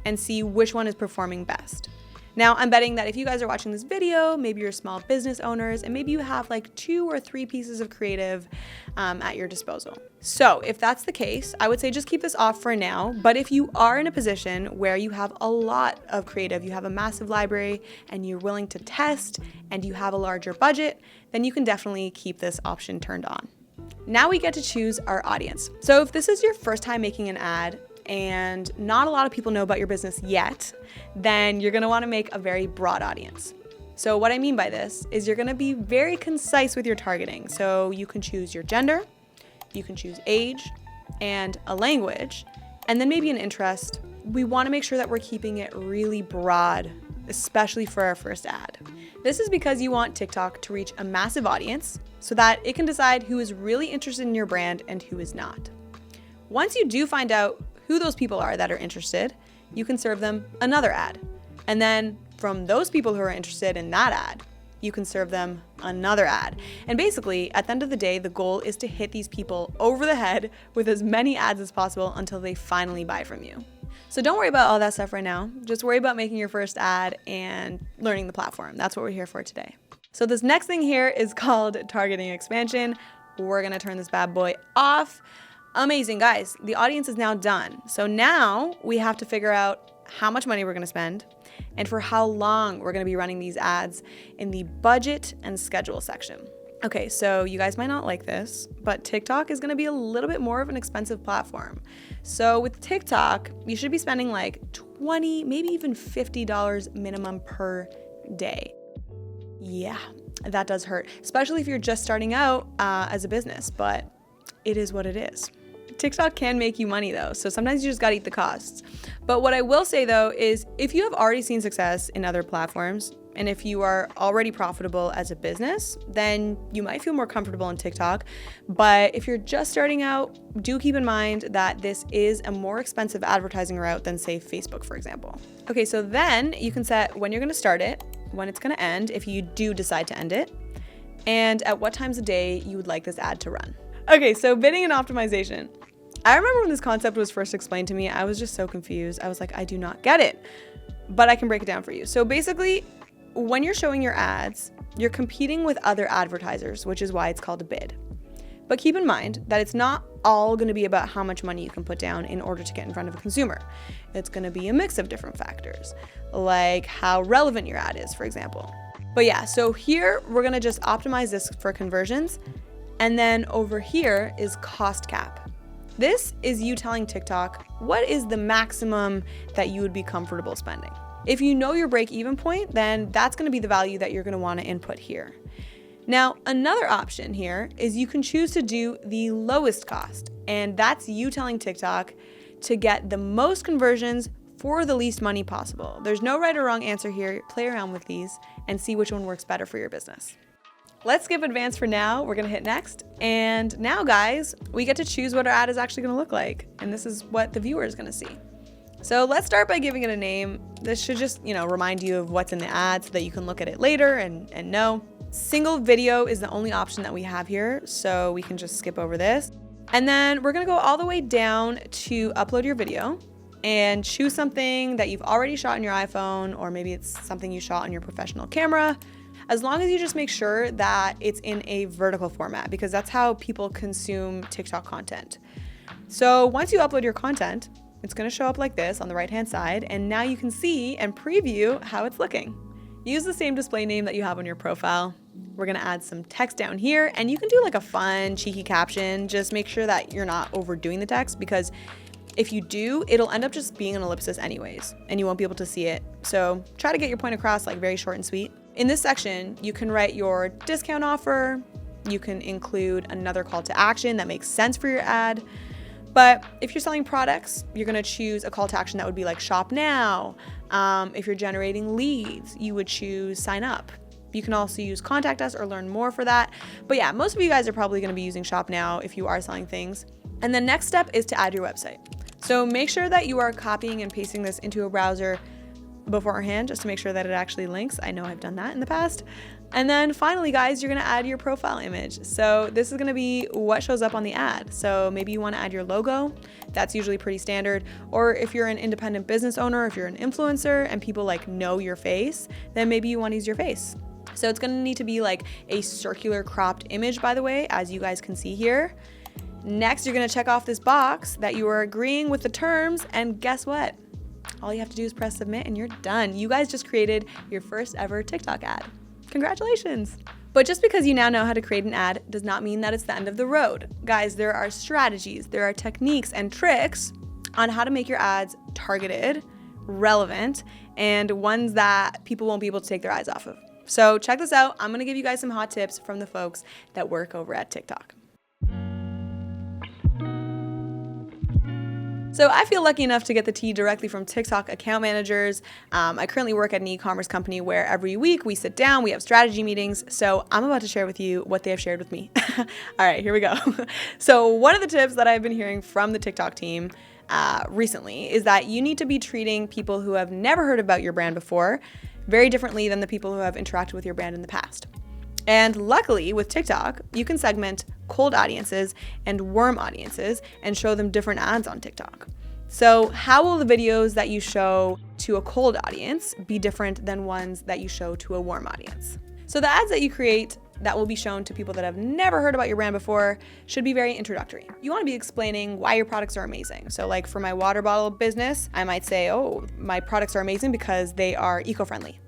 and see which one is performing best. Now, I'm betting that if you guys are watching this video, maybe you're small business owners, and maybe you have like 2 or 3 pieces of creative at your disposal. So if that's the case, I would say just keep this off for now. But if you are in a position where you have a lot of creative, you have a massive library, and you're willing to test, and you have a larger budget, then you can definitely keep this option turned on. Now we get to choose our audience. So if this is your first time making an ad, and not a lot of people know about your business yet, then you're gonna wanna make a very broad audience. So what I mean by this is you're gonna be very concise with your targeting. So you can choose your gender, you can choose age, and a language, and then maybe an interest. We wanna make sure that we're keeping it really broad, especially for our first ad. This is because you want TikTok to reach a massive audience so that it can decide who is really interested in your brand and who is not. Once you do find out who those people are that are interested, you can serve them another ad. And then from those people who are interested in that ad, you can serve them another ad. And basically, at the end of the day, the goal is to hit these people over the head with as many ads as possible until they finally buy from you. So don't worry about all that stuff right now. Just worry about making your first ad and learning the platform. That's what we're here for today. So this next thing here is called targeting expansion. We're gonna turn this bad boy off. Amazing, guys. The audience is now done. So now we have to figure out how much money we're gonna spend and for how long we're gonna be running these ads in the budget and schedule section. Okay, so you guys might not like this, but TikTok is gonna be a little bit more of an expensive platform. So with TikTok, you should be spending like $20, maybe even $50 minimum per day. Yeah, that does hurt, especially if you're just starting out as a business, but it is what it is. TikTok can make you money though, so sometimes you just gotta eat the costs. But what I will say though is if you have already seen success in other platforms, and if you are already profitable as a business, then you might feel more comfortable on TikTok. But if you're just starting out, do keep in mind that this is a more expensive advertising route than, say, Facebook, for example. Okay, so then you can set when you're gonna start it, when it's gonna end, if you do decide to end it, and at what times a day you would like this ad to run. Okay, so bidding and optimization. I remember when this concept was first explained to me, I was just so confused. I was like, I do not get it, but I can break it down for you. So basically, when you're showing your ads, you're competing with other advertisers, which is why it's called a bid. But keep in mind that it's not all going to be about how much money you can put down in order to get in front of a consumer. It's going to be a mix of different factors, like how relevant your ad is, for example. But yeah, so here we're going to just optimize this for conversions. And then over here is cost cap. This is you telling TikTok what is the maximum that you would be comfortable spending. If you know your break-even point, then that's going to be the value that you're going to want to input here. Now, another option here is you can choose to do the lowest cost, and that's you telling TikTok to get the most conversions for the least money possible. There's no right or wrong answer here. Play around with these and see which one works better for your business. Let's skip advanced for now. We're going to hit next. And now, guys, we get to choose what our ad is actually going to look like, and this is what the viewer is going to see. So let's start by giving it a name. This should just, remind you of what's in the ad so that you can look at it later and know. Single video is the only option that we have here, so we can just skip over this. And then we're gonna go all the way down to upload your video and choose something that you've already shot on your iPhone, or maybe it's something you shot on your professional camera. As long as you just make sure that it's in a vertical format, because that's how people consume TikTok content. So once you upload your content, it's gonna show up like this on the right-hand side, and now you can see and preview how it's looking. Use the same display name that you have on your profile. We're gonna add some text down here, and you can do like a fun, cheeky caption. Just make sure that you're not overdoing the text, because if you do, it'll end up just being an ellipsis anyways, and you won't be able to see it. So try to get your point across like very short and sweet. In this section, you can write your discount offer. You can include another call to action that makes sense for your ad. But if you're selling products, you're gonna choose a call to action that would be like shop now. If you're generating leads, you would choose sign up. You can also use contact us or learn more for that. But yeah, most of you guys are probably gonna be using shop now if you are selling things. And the next step is to add your website. So make sure that you are copying and pasting this into a browser beforehand, just to make sure that it actually links. I know I've done that in the past. And then finally, guys, you're gonna add your profile image. So this is gonna be what shows up on the ad. So maybe you wanna add your logo. That's usually pretty standard. Or if you're an independent business owner, if you're an influencer and people like know your face, then maybe you wanna use your face. So it's gonna need to be like a circular cropped image, by the way, as you guys can see here. Next, you're gonna check off this box that you are agreeing with the terms, and guess what? All you have to do is press submit and you're done. You guys just created your first ever TikTok ad. Congratulations. But just because you now know how to create an ad does not mean that it's the end of the road. Guys, there are strategies, there are techniques and tricks on how to make your ads targeted, relevant, and ones that people won't be able to take their eyes off of. So check this out. I'm gonna give you guys some hot tips from the folks that work over at TikTok. So I feel lucky enough to get the tea directly from TikTok account managers. I currently work at an e-commerce company where every week we sit down, we have strategy meetings. So I'm about to share with you what they have shared with me. All right, here we go. So one of the tips that I've been hearing from the TikTok team recently is that you need to be treating people who have never heard about your brand before very differently than the people who have interacted with your brand in the past. And luckily with TikTok, you can segment cold audiences and warm audiences and show them different ads on TikTok. So how will the videos that you show to a cold audience be different than ones that you show to a warm audience? So the ads that you create that will be shown to people that have never heard about your brand before should be very introductory. You want to be explaining why your products are amazing. So like for my water bottle business, I might say, oh, my products are amazing because they are eco-friendly.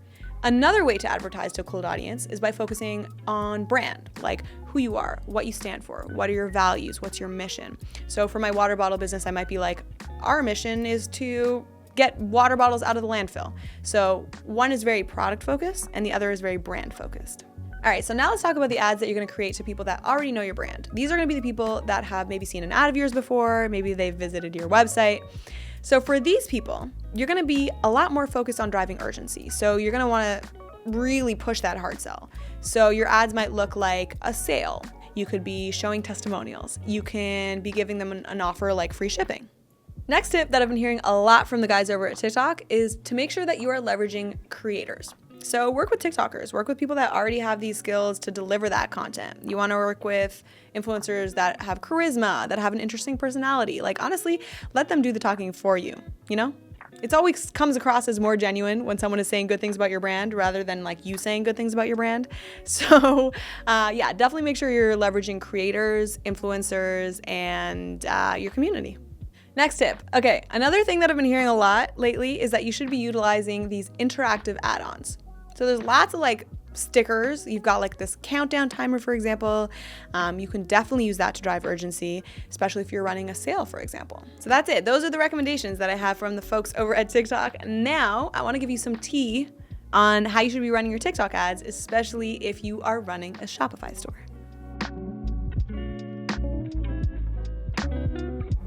Another way to advertise to a cold audience is by focusing on brand, like who you are, what you stand for, what are your values, what's your mission. So for my water bottle business, I might be like, our mission is to get water bottles out of the landfill. So one is very product focused and the other is very brand focused. All right, so now let's talk about the ads that you're gonna create to people that already know your brand. These are gonna be the people that have maybe seen an ad of yours before, maybe they've visited your website. So for these people, you're gonna be a lot more focused on driving urgency. So you're gonna wanna really push that hard sell. So your ads might look like a sale. You could be showing testimonials. You can be giving them an offer like free shipping. Next tip that I've been hearing a lot from the guys over at TikTok is to make sure that you are leveraging creators. So work with TikTokers, work with people that already have these skills to deliver that content. You want to work with influencers that have charisma, that have an interesting personality. Like honestly, let them do the talking for you, you know? It's always comes across as more genuine when someone is saying good things about your brand rather than like you saying good things about your brand. So yeah, definitely make sure you're leveraging creators, influencers, and your community. Next tip. Okay, another thing that I've been hearing a lot lately is that you should be utilizing these interactive add-ons. So there's lots of like stickers. You've got like this countdown timer, for example. You can definitely use that to drive urgency, especially if you're running a sale, for example. So that's it. Those are the recommendations that I have from the folks over at TikTok. Now I want to give you some tea on how you should be running your TikTok ads, especially if you are running a Shopify store.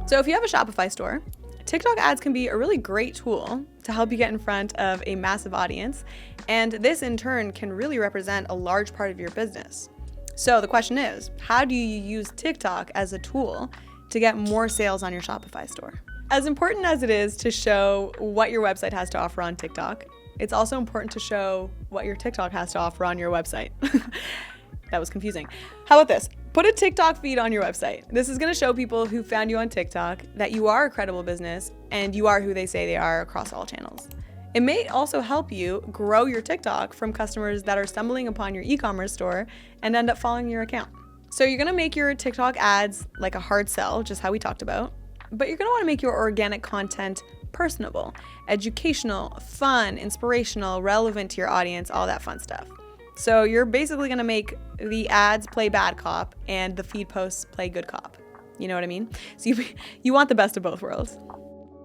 So if you have a Shopify store, TikTok ads can be a really great tool to help you get in front of a massive audience, and this in turn can really represent a large part of your business. So the question is, how do you use TikTok as a tool to get more sales on your Shopify store? As important as it is to show what your website has to offer on TikTok, it's also important to show what your TikTok has to offer on your website. That was confusing. How about this? Put a TikTok feed on your website. This is gonna show people who found you on TikTok that you are a credible business and you are who they say they are across all channels. It may also help you grow your TikTok from customers that are stumbling upon your e-commerce store and end up following your account. So you're gonna make your TikTok ads like a hard sell, just how we talked about, but you're gonna wanna make your organic content personable, educational, fun, inspirational, relevant to your audience, all that fun stuff. So you're basically gonna make the ads play bad cop and the feed posts play good cop. You know what I mean? So you want the best of both worlds.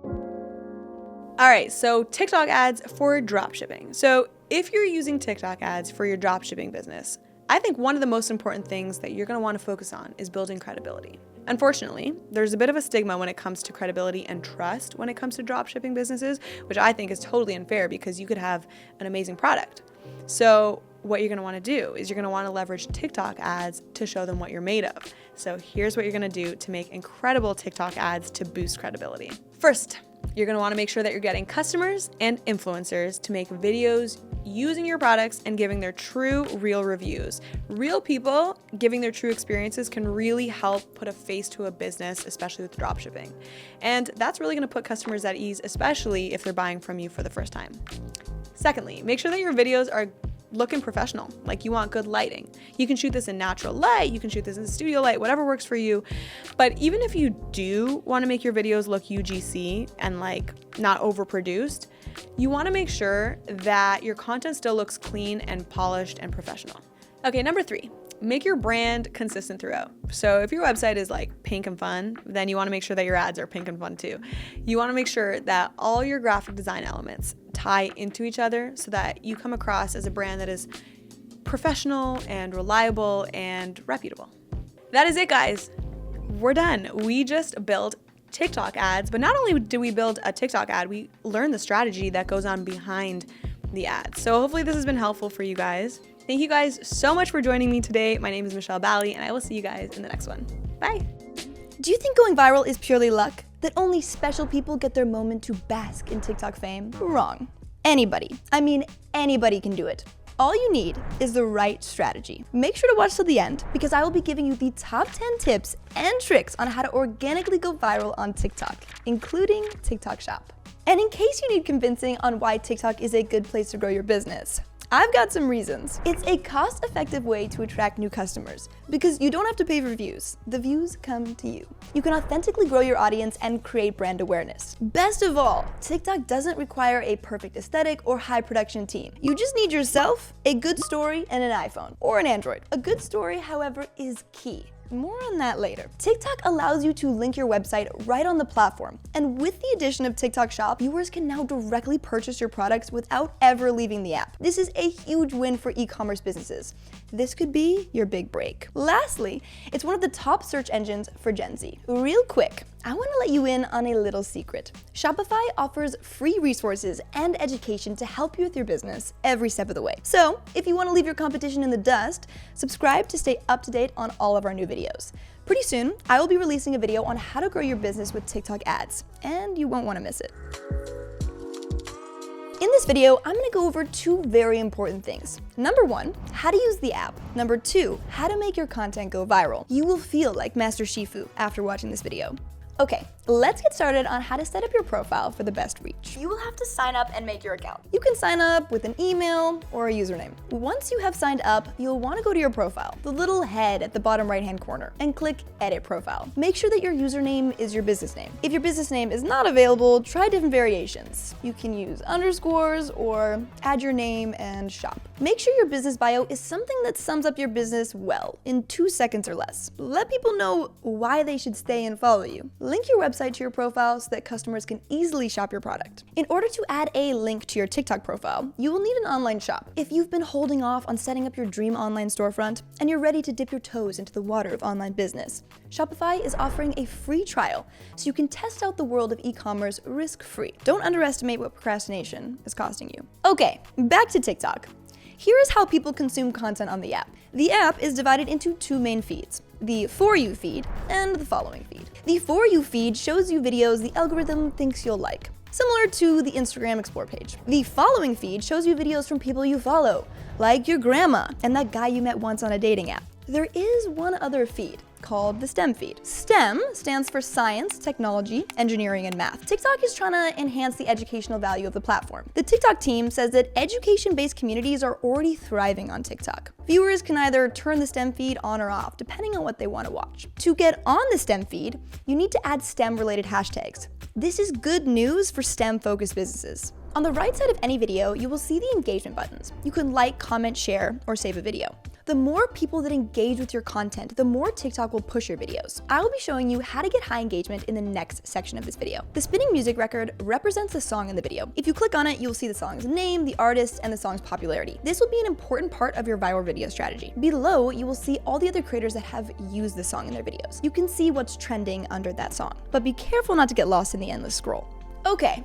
All right, so TikTok ads for dropshipping. So if you're using TikTok ads for your dropshipping business, I think one of the most important things that you're gonna wanna focus on is building credibility. Unfortunately, there's a bit of a stigma when it comes to credibility and trust when it comes to dropshipping businesses, which I think is totally unfair because you could have an amazing product. So what you're gonna wanna do is you're gonna wanna leverage TikTok ads to show them what you're made of. So here's what you're gonna do to make incredible TikTok ads to boost credibility. First, you're gonna wanna make sure that you're getting customers and influencers to make videos using your products and giving their true, real reviews. Real people giving their true experiences can really help put a face to a business, especially with dropshipping. And that's really gonna put customers at ease, especially if they're buying from you for the first time. Secondly, make sure that your videos are looking professional, like you want good lighting. You can shoot this in natural light, you can shoot this in studio light, whatever works for you. But even if you do want to make your videos look UGC and like not overproduced, you want to make sure that your content still looks clean and polished and professional. Okay, number 3, make your brand consistent throughout. So if your website is like pink and fun, then you want to make sure that your ads are pink and fun too. You want to make sure that all your graphic design elements tie into each other so that you come across as a brand that is professional and reliable and reputable. That is it, guys. We're done. We just built TikTok ads, but not only did we build a TikTok ad, we learned the strategy that goes on behind the ads. So hopefully this has been helpful for you guys. Thank you guys so much for joining me today. My name is Michelle Bally, and I will see you guys in the next one. Bye. Do you think going viral is purely luck? That only special people get their moment to bask in TikTok fame? Wrong. Anybody can do it. All you need is the right strategy. Make sure to watch till the end because I will be giving you the top 10 tips and tricks on how to organically go viral on TikTok, including TikTok Shop. And in case you need convincing on why TikTok is a good place to grow your business, I've got some reasons. It's a cost-effective way to attract new customers because you don't have to pay for views. The views come to you. You can authentically grow your audience and create brand awareness. Best of all, TikTok doesn't require a perfect aesthetic or high production team. You just need yourself, a good story, and an iPhone or an Android. A good story, however, is key. More on that later. TikTok allows you to link your website right on the platform. And with the addition of TikTok Shop, viewers can now directly purchase your products without ever leaving the app. This is a huge win for e-commerce businesses. This could be your big break. Lastly, it's one of the top search engines for Gen Z. Real quick, I want to let you in on a little secret. Shopify offers free resources and education to help you with your business every step of the way. So if you want to leave your competition in the dust, subscribe to stay up to date on all of our new videos. Pretty soon, I will be releasing a video on how to grow your business with TikTok ads, and you won't want to miss it. In this video, I'm going to go over two very important things. Number one, how to use the app. Number two, how to make your content go viral. You will feel like Master Shifu after watching this video. Okay, let's get started on how to set up your profile for the best reach. You will have to sign up and make your account. You can sign up with an email or a username. Once you have signed up, you'll want to go to your profile, the little head at the bottom right-hand corner, and click Edit Profile. Make sure that your username is your business name. If your business name is not available, try different variations. You can use underscores or add your name and shop. Make sure your business bio is something that sums up your business well, in 2 seconds or less. Let people know why they should stay and follow you. Link your website to your profile so that customers can easily shop your product. In order to add a link to your TikTok profile, you will need an online shop. If you've been holding off on setting up your dream online storefront and you're ready to dip your toes into the water of online business, Shopify is offering a free trial so you can test out the world of e-commerce risk-free. Don't underestimate what procrastination is costing you. Okay, back to TikTok. Here is how people consume content on the app. The app is divided into two main feeds, the For You feed and the Following feed. The For You feed shows you videos the algorithm thinks you'll like, similar to the Instagram Explore page. The Following feed shows you videos from people you follow, like your grandma and that guy you met once on a dating app. There is one other feed, called the STEM feed. STEM stands for science, technology, engineering, and math. TikTok is trying to enhance the educational value of the platform. The TikTok team says that education-based communities are already thriving on TikTok. Viewers can either turn the STEM feed on or off, depending on what they want to watch. To get on the STEM feed, you need to add STEM-related hashtags. This is good news for STEM-focused businesses. On the right side of any video, you will see the engagement buttons. You can like, comment, share, or save a video. The more people that engage with your content, the more TikTok will push your videos. I will be showing you how to get high engagement in the next section of this video. The spinning music record represents the song in the video. If you click on it, you'll see the song's name, the artist, and the song's popularity. This will be an important part of your viral video strategy. Below, you will see all the other creators that have used the song in their videos. You can see what's trending under that song, but be careful not to get lost in the endless scroll. Okay,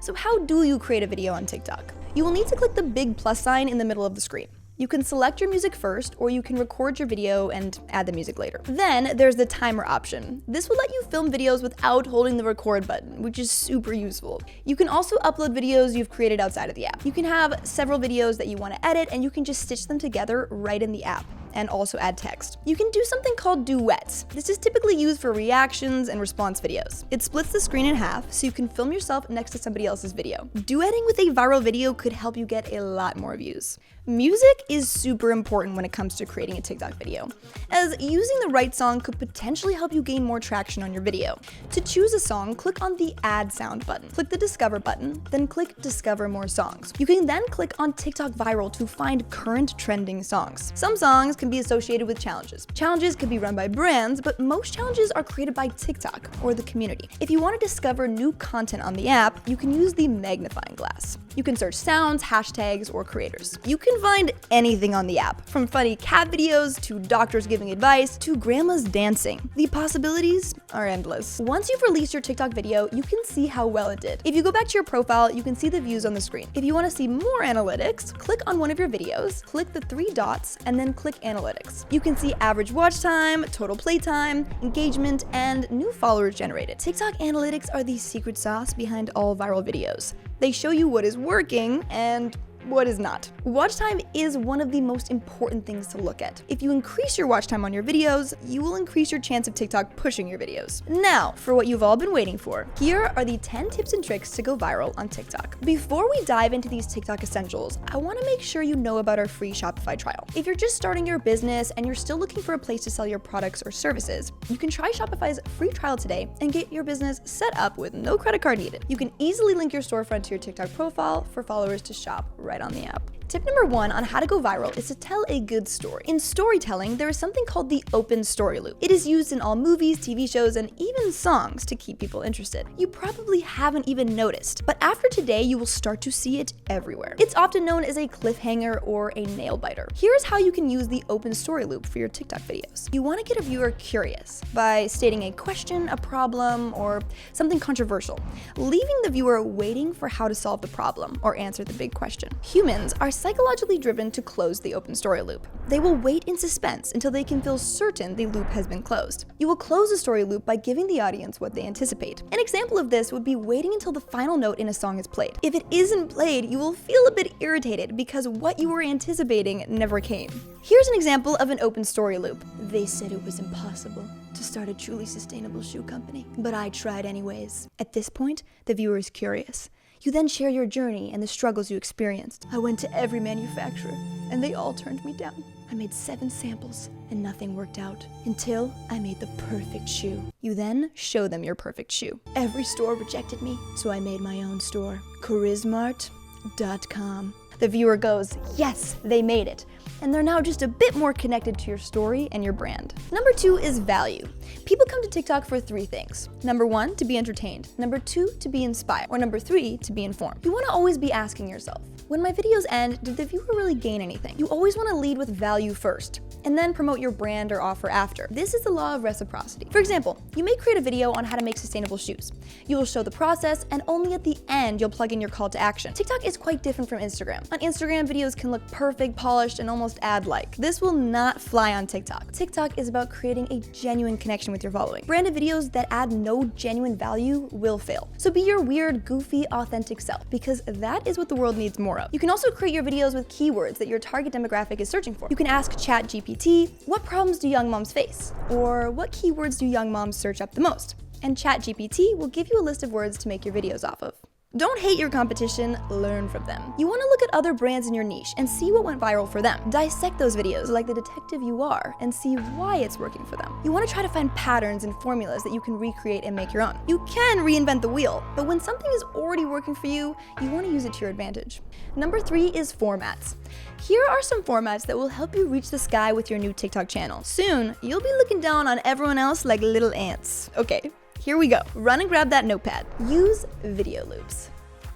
so how do you create a video on TikTok? You will need to click the big plus sign in the middle of the screen. You can select your music first, or you can record your video and add the music later. Then there's the timer option. This will let you film videos without holding the record button, which is super useful. You can also upload videos you've created outside of the app. You can have several videos that you want to edit, and you can just stitch them together right in the app, and also add text. You can do something called duets. This is typically used for reactions and response videos. It splits the screen in half, so you can film yourself next to somebody else's video. Duetting with a viral video could help you get a lot more views. Music is super important when it comes to creating a TikTok video, as using the right song could potentially help you gain more traction on your video. To choose a song, click on the Add Sound button. Click the Discover button, then click Discover More Songs. You can then click on TikTok Viral to find current trending songs. Some songs can be associated with challenges. Challenges could be run by brands, but most challenges are created by TikTok or the community. If you want to discover new content on the app, you can use the magnifying glass. You can search sounds, hashtags, or creators. You can find anything on the app, from funny cat videos to doctors giving advice to grandmas dancing. The possibilities are endless. Once you've released your TikTok video, you can see how well it did. If you go back to your profile, you can see the views on the screen. If you want to see more analytics, click on one of your videos, click the 3 dots, and then click Analytics. You can see average watch time, total play time, engagement, and new followers generated. TikTok analytics are the secret sauce behind all viral videos. They show you what is working and what is not. Watch time is one of the most important things to look at. If you increase your watch time on your videos, you will increase your chance of TikTok pushing your videos. Now, for what you've all been waiting for, here are the 10 tips and tricks to go viral on TikTok. Before we dive into these TikTok essentials, I want to make sure you know about our free Shopify trial. If you're just starting your business and you're still looking for a place to sell your products or services, you can try Shopify's free trial today and get your business set up with no credit card needed. You can easily link your storefront to your TikTok profile for followers to shop right on the app. Tip number 1 on how to go viral is to tell a good story. In storytelling, there is something called the open story loop. It is used in all movies, TV shows, and even songs to keep people interested. You probably haven't even noticed, but after today, you will start to see it everywhere. It's often known as a cliffhanger or a nail biter. Here's how you can use the open story loop for your TikTok videos. You want to get a viewer curious by stating a question, a problem, or something controversial, leaving the viewer waiting for how to solve the problem or answer the big question. Humans are psychologically driven to close the open story loop. They will wait in suspense until they can feel certain the loop has been closed. You will close the story loop by giving the audience what they anticipate. An example of this would be waiting until the final note in a song is played. If it isn't played, you will feel a bit irritated because what you were anticipating never came. Here's an example of an open story loop. They said it was impossible to start a truly sustainable shoe company, but I tried anyways. At this point, the viewer is curious. You then share your journey and the struggles you experienced. I went to every manufacturer, and they all turned me down. I made 7 samples, and nothing worked out, until I made the perfect shoe. You then show them your perfect shoe. Every store rejected me, so I made my own store, charismart.com. The viewer goes, yes, they made it. And they're now just a bit more connected to your story and your brand. Number 2 is value. People come to TikTok for 3 things. Number 1, to be entertained. Number 2, to be inspired. Or number 3, to be informed. You want to always be asking yourself, when my videos end, did the viewer really gain anything? You always want to lead with value first, and then promote your brand or offer after. This is the law of reciprocity. For example, you may create a video on how to make sustainable shoes. You will show the process, and only at the end you'll plug in your call to action. TikTok is quite different from Instagram. On Instagram, videos can look perfect, polished, and almost ad-like. This will not fly on TikTok. TikTok is about creating a genuine connection with your following. Branded videos that add no genuine value will fail. So be your weird, goofy, authentic self, because that is what the world needs more of. You can also create your videos with keywords that your target demographic is searching for. You can ask ChatGPT, what problems do young moms face? Or what keywords do young moms search up the most? And ChatGPT will give you a list of words to make your videos off of. Don't hate your competition, learn from them. You want to look at other brands in your niche and see what went viral for them. Dissect those videos like the detective you are and see why it's working for them. You want to try to find patterns and formulas that you can recreate and make your own. You can reinvent the wheel, but when something is already working for you, you want to use it to your advantage. Number 3 is formats. Here are some formats that will help you reach the sky with your new TikTok channel. Soon, you'll be looking down on everyone else like little ants. Okay. Here we go. Run and grab that notepad. Use video loops.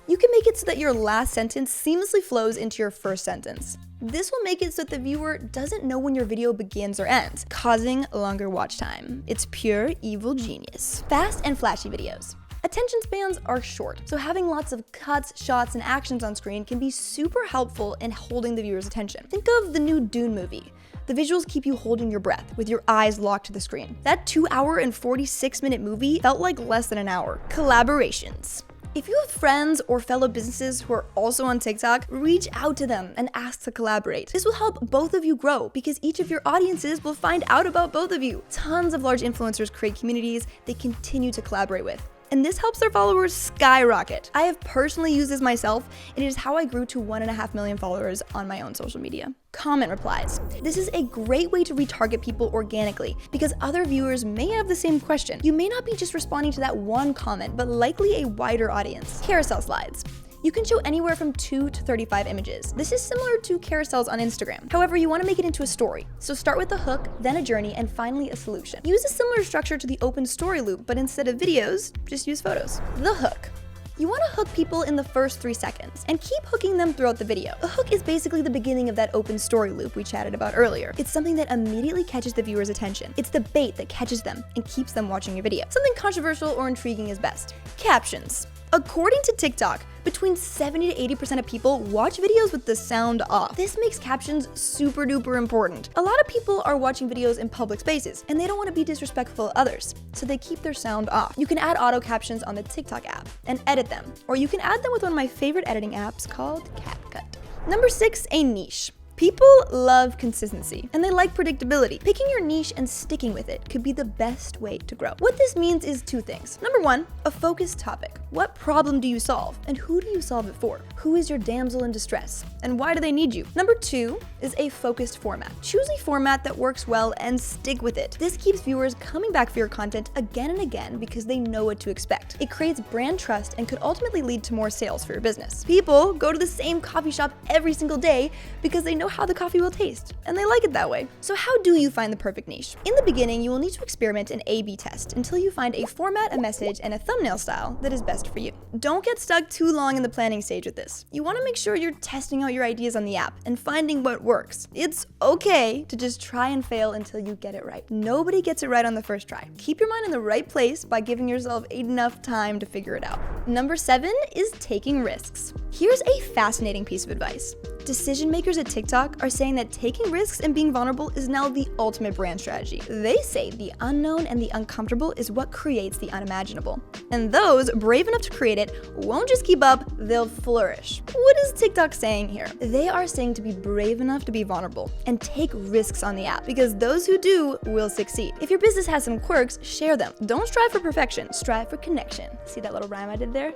You can make it so that your last sentence seamlessly flows into your first sentence. This will make it so that the viewer doesn't know when your video begins or ends, causing longer watch time. It's pure evil genius. Fast and flashy videos. Attention spans are short, so having lots of cuts, shots, and actions on screen can be super helpful in holding the viewer's attention. Think of the new Dune movie. The visuals keep you holding your breath with your eyes locked to the screen. That 2-hour and 46-minute movie felt like less than an hour. Collaborations. If you have friends or fellow businesses who are also on TikTok, reach out to them and ask to collaborate. This will help both of you grow because each of your audiences will find out about both of you. Tons of large influencers create communities they continue to collaborate with, and this helps their followers skyrocket. I have personally used this myself, and it is how I grew to 1.5 million followers on my own social media. Comment replies. This is a great way to retarget people organically because other viewers may have the same question. You may not be just responding to that one comment, but likely a wider audience. Carousel slides. You can show anywhere from 2 to 35 images. This is similar to carousels on Instagram. However, you want to make it into a story. So start with a hook, then a journey, and finally a solution. Use a similar structure to the open story loop, but instead of videos, just use photos. The hook. You want to hook people in the first 3 seconds and keep hooking them throughout the video. A hook is basically the beginning of that open story loop we chatted about earlier. It's something that immediately catches the viewer's attention. It's the bait that catches them and keeps them watching your video. Something controversial or intriguing is best. Captions. According to TikTok, between 70 to 80% of people watch videos with the sound off. This makes captions super duper important. A lot of people are watching videos in public spaces and they don't want to be disrespectful to others, so they keep their sound off. You can add auto captions on the TikTok app and edit them, or you can add them with one of my favorite editing apps called CapCut. Number 6, a niche. People love consistency, and they like predictability. Picking your niche and sticking with it could be the best way to grow. What this means is 2 things. Number 1, a focused topic. What problem do you solve, and who do you solve it for? Who is your damsel in distress, and why do they need you? Number 2 is a focused format. Choose a format that works well and stick with it. This keeps viewers coming back for your content again and again because they know what to expect. It creates brand trust and could ultimately lead to more sales for your business. People go to the same coffee shop every single day because they know how the coffee will taste, and they like it that way. So how do you find the perfect niche? In the beginning, you will need to experiment and A/B test until you find a format, a message, and a thumbnail style that is best for you. Don't get stuck too long in the planning stage with this. You want to make sure you're testing out your ideas on the app and finding what works. It's okay to just try and fail until you get it right. Nobody gets it right on the first try. Keep your mind in the right place by giving yourself enough time to figure it out. Number 7 is taking risks. Here's a fascinating piece of advice. Decision makers at TikTok are saying that taking risks and being vulnerable is now the ultimate brand strategy. They say the unknown and the uncomfortable is what creates the unimaginable. And those brave enough to create it won't just keep up, they'll flourish. What is TikTok saying here? They are saying to be brave enough to be vulnerable and take risks on the app, because those who do will succeed. If your business has some quirks, share them. Don't strive for perfection, strive for connection. See that little rhyme I did there?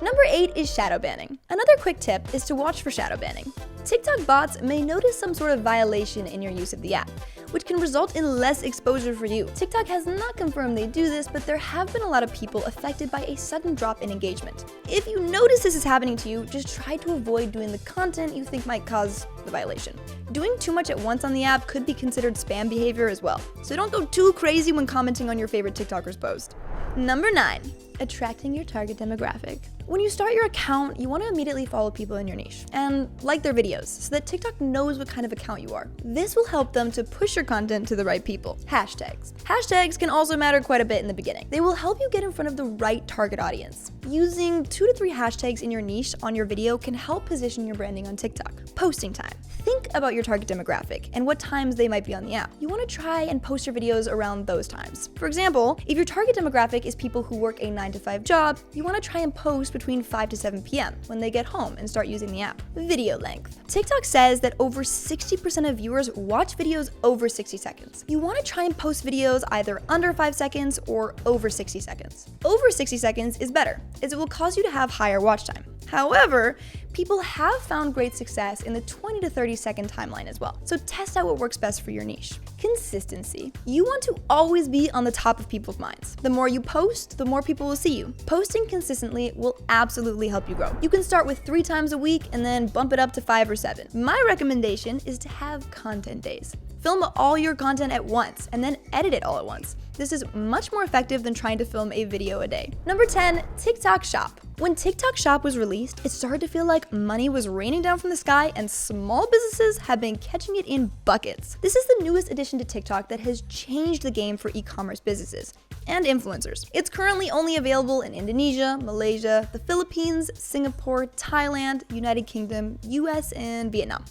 Number 8 is shadow banning. Another quick tip is to watch for shadow banning. TikTok bots may notice some sort of violation in your use of the app, which can result in less exposure for you. TikTok has not confirmed they do this, but there have been a lot of people affected by a sudden drop in engagement. If you notice this is happening to you, just try to avoid doing the content you think might cause the violation. Doing too much at once on the app could be considered spam behavior as well, so don't go too crazy when commenting on your favorite TikToker's post. Number 9, attracting your target demographic. When you start your account, you want to immediately follow people in your niche and like their videos so that TikTok knows what kind of account you are. This will help them to push your content to the right people. Hashtags. Hashtags can also matter quite a bit in the beginning. They will help you get in front of the right target audience. Using 2 to 3 hashtags in your niche on your video can help position your branding on TikTok. Posting time. Think about your target demographic and what times they might be on the app. You want to try and post your videos around those times. For example, if your target demographic is people who work a 9-to-5 job, you want to try and post between 5 to 7 p.m. when they get home and start using the app. Video length. TikTok says that over 60% of viewers watch videos over 60 seconds. You want to try and post videos either under 5 seconds or over 60 seconds. Over 60 seconds is better, as it will cause you to have higher watch time. However, people have found great success in the 20 to 30 second timeline as well. So test out what works best for your niche. Consistency. You want to always be on the top of people's minds. The more you post, the more people will see you. Posting consistently will absolutely help you grow. You can start with 3 times a week and then bump it up to 5 or 7. My recommendation is to have content days. Film all your content at once and then edit it all at once. This is much more effective than trying to film a video a day. Number 10, TikTok Shop. When TikTok Shop was released, it started to feel like money was raining down from the sky and small businesses have been catching it in buckets. This is the newest addition to TikTok that has changed the game for e-commerce businesses and influencers. It's currently only available in Indonesia, Malaysia, the Philippines, Singapore, Thailand, United Kingdom, US, and Vietnam.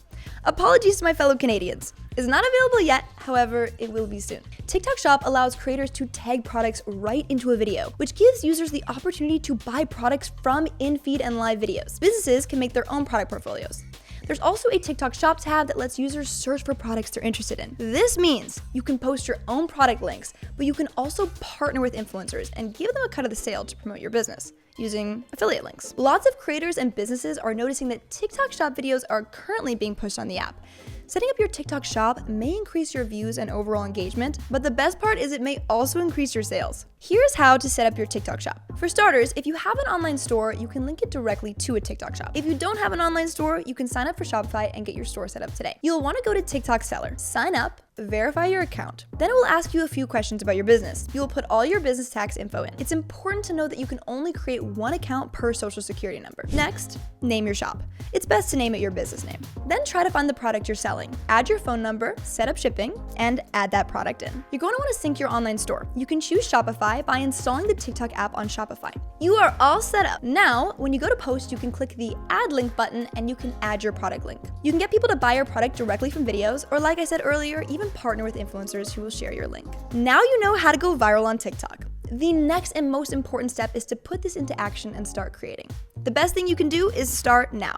Apologies to my fellow Canadians. It's not available yet, however, it will be soon. TikTok Shop allows creators to tag products right into a video, which gives users the opportunity to buy products from in-feed and live videos. Businesses can make their own product portfolios. There's also a TikTok Shop tab that lets users search for products they're interested in. This means you can post your own product links, but you can also partner with influencers and give them a cut of the sale to promote your business using affiliate links. Lots of creators and businesses are noticing that TikTok Shop videos are currently being pushed on the app. Setting up your TikTok Shop may increase your views and overall engagement, but the best part is it may also increase your sales. Here's how to set up your TikTok Shop. For starters, if you have an online store, you can link it directly to a TikTok Shop. If you don't have an online store, you can sign up for Shopify and get your store set up today. You'll want to go to TikTok Seller, sign up, verify your account. Then it will ask you a few questions about your business. You will put all your business tax info in. It's important to know that you can only create one account per social security number. Next, name your shop. It's best to name it your business name. Then try to find the product you're selling. Add your phone number, set up shipping, and add that product in. You're going to want to sync your online store. You can choose Shopify by installing the TikTok app on Shopify. You are all set up. Now, when you go to post, you can click the add link button and you can add your product link. You can get people to buy your product directly from videos, or like I said earlier, even partner with influencers who will share your link. Now you know how to go viral on TikTok. The next and most important step is to put this into action and start creating. The best thing you can do is start now.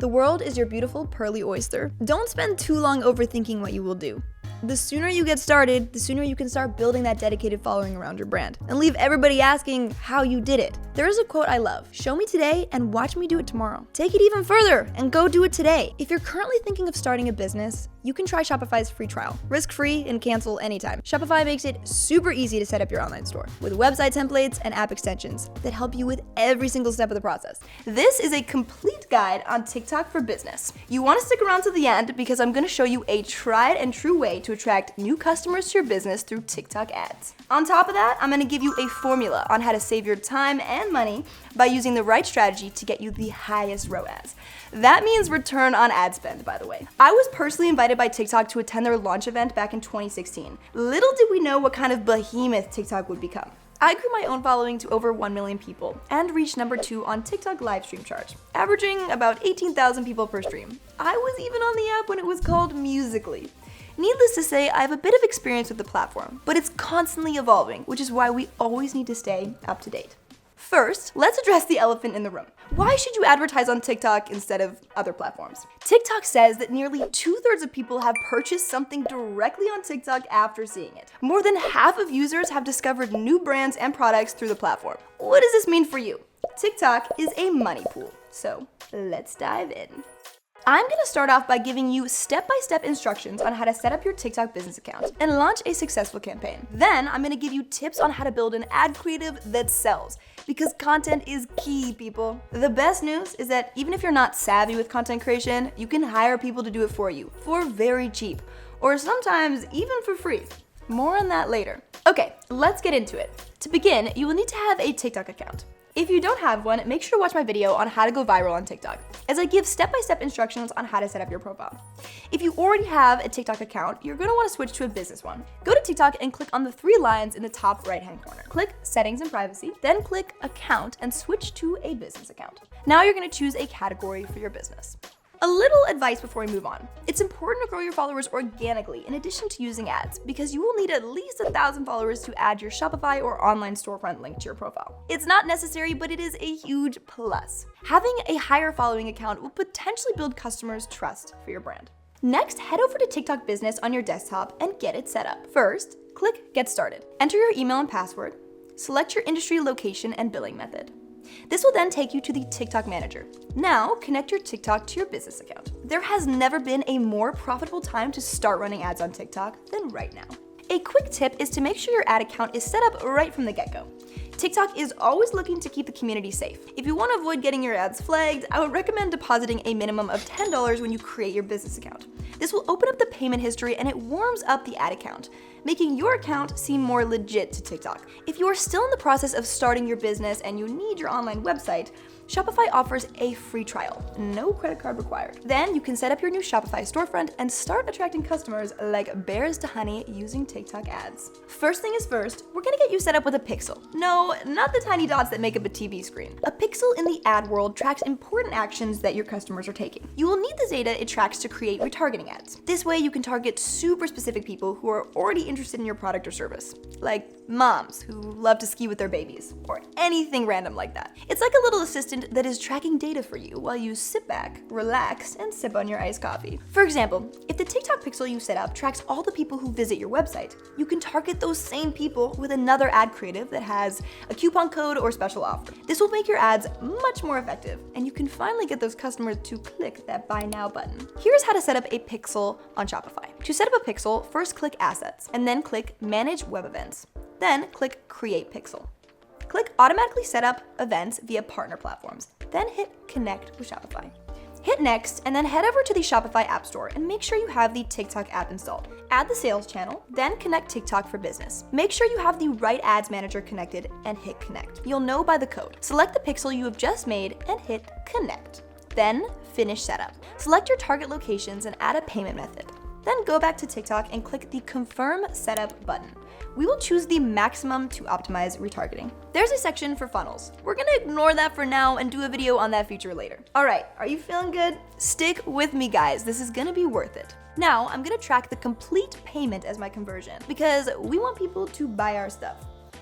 The world is your beautiful pearly oyster. Don't spend too long overthinking what you will do. The sooner you get started, the sooner you can start building that dedicated following around your brand and leave everybody asking how you did it. There is a quote I love: show me today and watch me do it tomorrow. Take it even further and go do it today. If you're currently thinking of starting a business, you can try Shopify's free trial, risk-free and cancel anytime. Shopify makes it super easy to set up your online store with website templates and app extensions that help you with every single step of the process. This is a complete guide on TikTok for business. You want to stick around to the end because I'm going to show you a tried and true way to attract new customers to your business through TikTok ads. On top of that, I'm going to give you a formula on how to save your time and money by using the right strategy to get you the highest ROAS. That means return on ad spend, by the way. I was personally invited by TikTok to attend their launch event back in 2016. Little did we know what kind of behemoth TikTok would become. I grew my own following to over 1 million people and reached number 2 on TikTok live stream charts, averaging about 18,000 people per stream. I was even on the app when it was called Musical.ly. Needless to say, I have a bit of experience with the platform, but it's constantly evolving, which is why we always need to stay up to date. First, let's address the elephant in the room. Why should you advertise on TikTok instead of other platforms? TikTok says that nearly 2/3 of people have purchased something directly on TikTok after seeing it. More than half of users have discovered new brands and products through the platform. What does this mean for you? TikTok is a money pool, so let's dive in. I'm gonna start off by giving you step-by-step instructions on how to set up your TikTok business account and launch a successful campaign. Then I'm gonna give you tips on how to build an ad creative that sells, because content is key, people. The best news is that even if you're not savvy with content creation, you can hire people to do it for you for very cheap, or sometimes even for free. More on that later. Okay, let's get into it. To begin, you will need to have a TikTok account. If you don't have one, make sure to watch my video on how to go viral on TikTok, as I give step-by-step instructions on how to set up your profile. If you already have a TikTok account, you're gonna wanna switch to a business one. Go to TikTok and click on the 3 lines in the top right-hand corner. Click Settings and Privacy, then click Account and switch to a business account. Now you're gonna choose a category for your business. A little advice before we move on. It's important to grow your followers organically in addition to using ads, because you will need at least 1,000 followers to add your Shopify or online storefront link to your profile. It's not necessary, but it is a huge plus. Having a higher following account will potentially build customers' trust for your brand. Next, head over to TikTok Business on your desktop and get it set up. First, click Get Started. Enter your email and password. Select your industry, location, and billing method. This will then take you to the TikTok Manager. Now, connect your TikTok to your business account. There has never been a more profitable time to start running ads on TikTok than right now. A quick tip is to make sure your ad account is set up right from the get-go. TikTok is always looking to keep the community safe. If you want to avoid getting your ads flagged, I would recommend depositing a minimum of $10 when you create your business account. This will open up the payment history and it warms up the ad account, making your account seem more legit to TikTok. If you are still in the process of starting your business and you need your online website, Shopify offers a free trial, no credit card required. Then you can set up your new Shopify storefront and start attracting customers like bears to honey using TikTok ads. First thing is first, we're gonna get you set up with a pixel. No, not the tiny dots that make up a TV screen. A pixel in the ad world tracks important actions that your customers are taking. You will need the data it tracks to create retargeting ads. This way you can target super specific people who are already interested in your product or service, like moms who love to ski with their babies, or anything random like that. It's like a little assistant that is tracking data for you while you sit back, relax, and sip on your iced coffee. For example, if the TikTok pixel you set up tracks all the people who visit your website, you can target those same people with another ad creative that has a coupon code or special offer. This will make your ads much more effective, and you can finally get those customers to click that Buy Now button. Here's how to set up a pixel on Shopify. To set up a pixel, first click Assets, and then click Manage Web Events. Then click Create Pixel. Click Automatically Set Up Events via partner platforms. Then hit Connect with Shopify. Hit Next, and then head over to the Shopify App Store and make sure you have the TikTok app installed. Add the sales channel, then connect TikTok for Business. Make sure you have the right ads manager connected and hit Connect. You'll know by the code. Select the pixel you have just made and hit Connect. Then finish setup. Select your target locations and add a payment method. Then go back to TikTok and click the Confirm Setup button. We will choose the maximum to optimize retargeting. There's a section for funnels. We're gonna ignore that for now and do a video on that feature later. All right, are you feeling good? Stick with me, guys. This is gonna be worth it. Now, I'm gonna track the complete payment as my conversion because we want people to buy our stuff.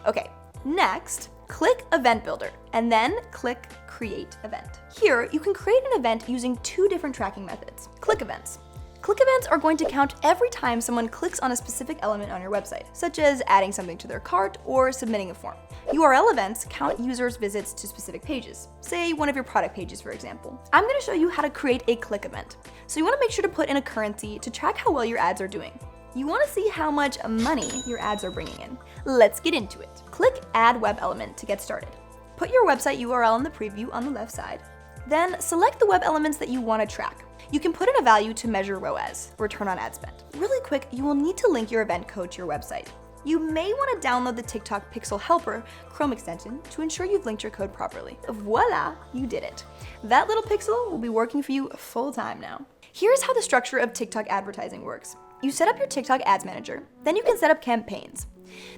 Okay, next, click Event Builder and then click Create Event. Here, you can create an event using 2 different tracking methods. Click events. Click events are going to count every time someone clicks on a specific element on your website, such as adding something to their cart or submitting a form. URL events count users' visits to specific pages, say one of your product pages, for example. I'm going to show you how to create a click event. So you want to make sure to put in a currency to track how well your ads are doing. You want to see how much money your ads are bringing in. Let's get into it. Click Add Web Element to get started. Put your website URL in the preview on the left side. Then select the web elements that you want to track. You can put in a value to measure ROAS, return on ad spend. Really quick, you will need to link your event code to your website. You may want to download the TikTok Pixel Helper Chrome extension to ensure you've linked your code properly. Voila, you did it. That little pixel will be working for you full time now. Here's how the structure of TikTok advertising works. You set up your TikTok Ads Manager, then you can set up campaigns.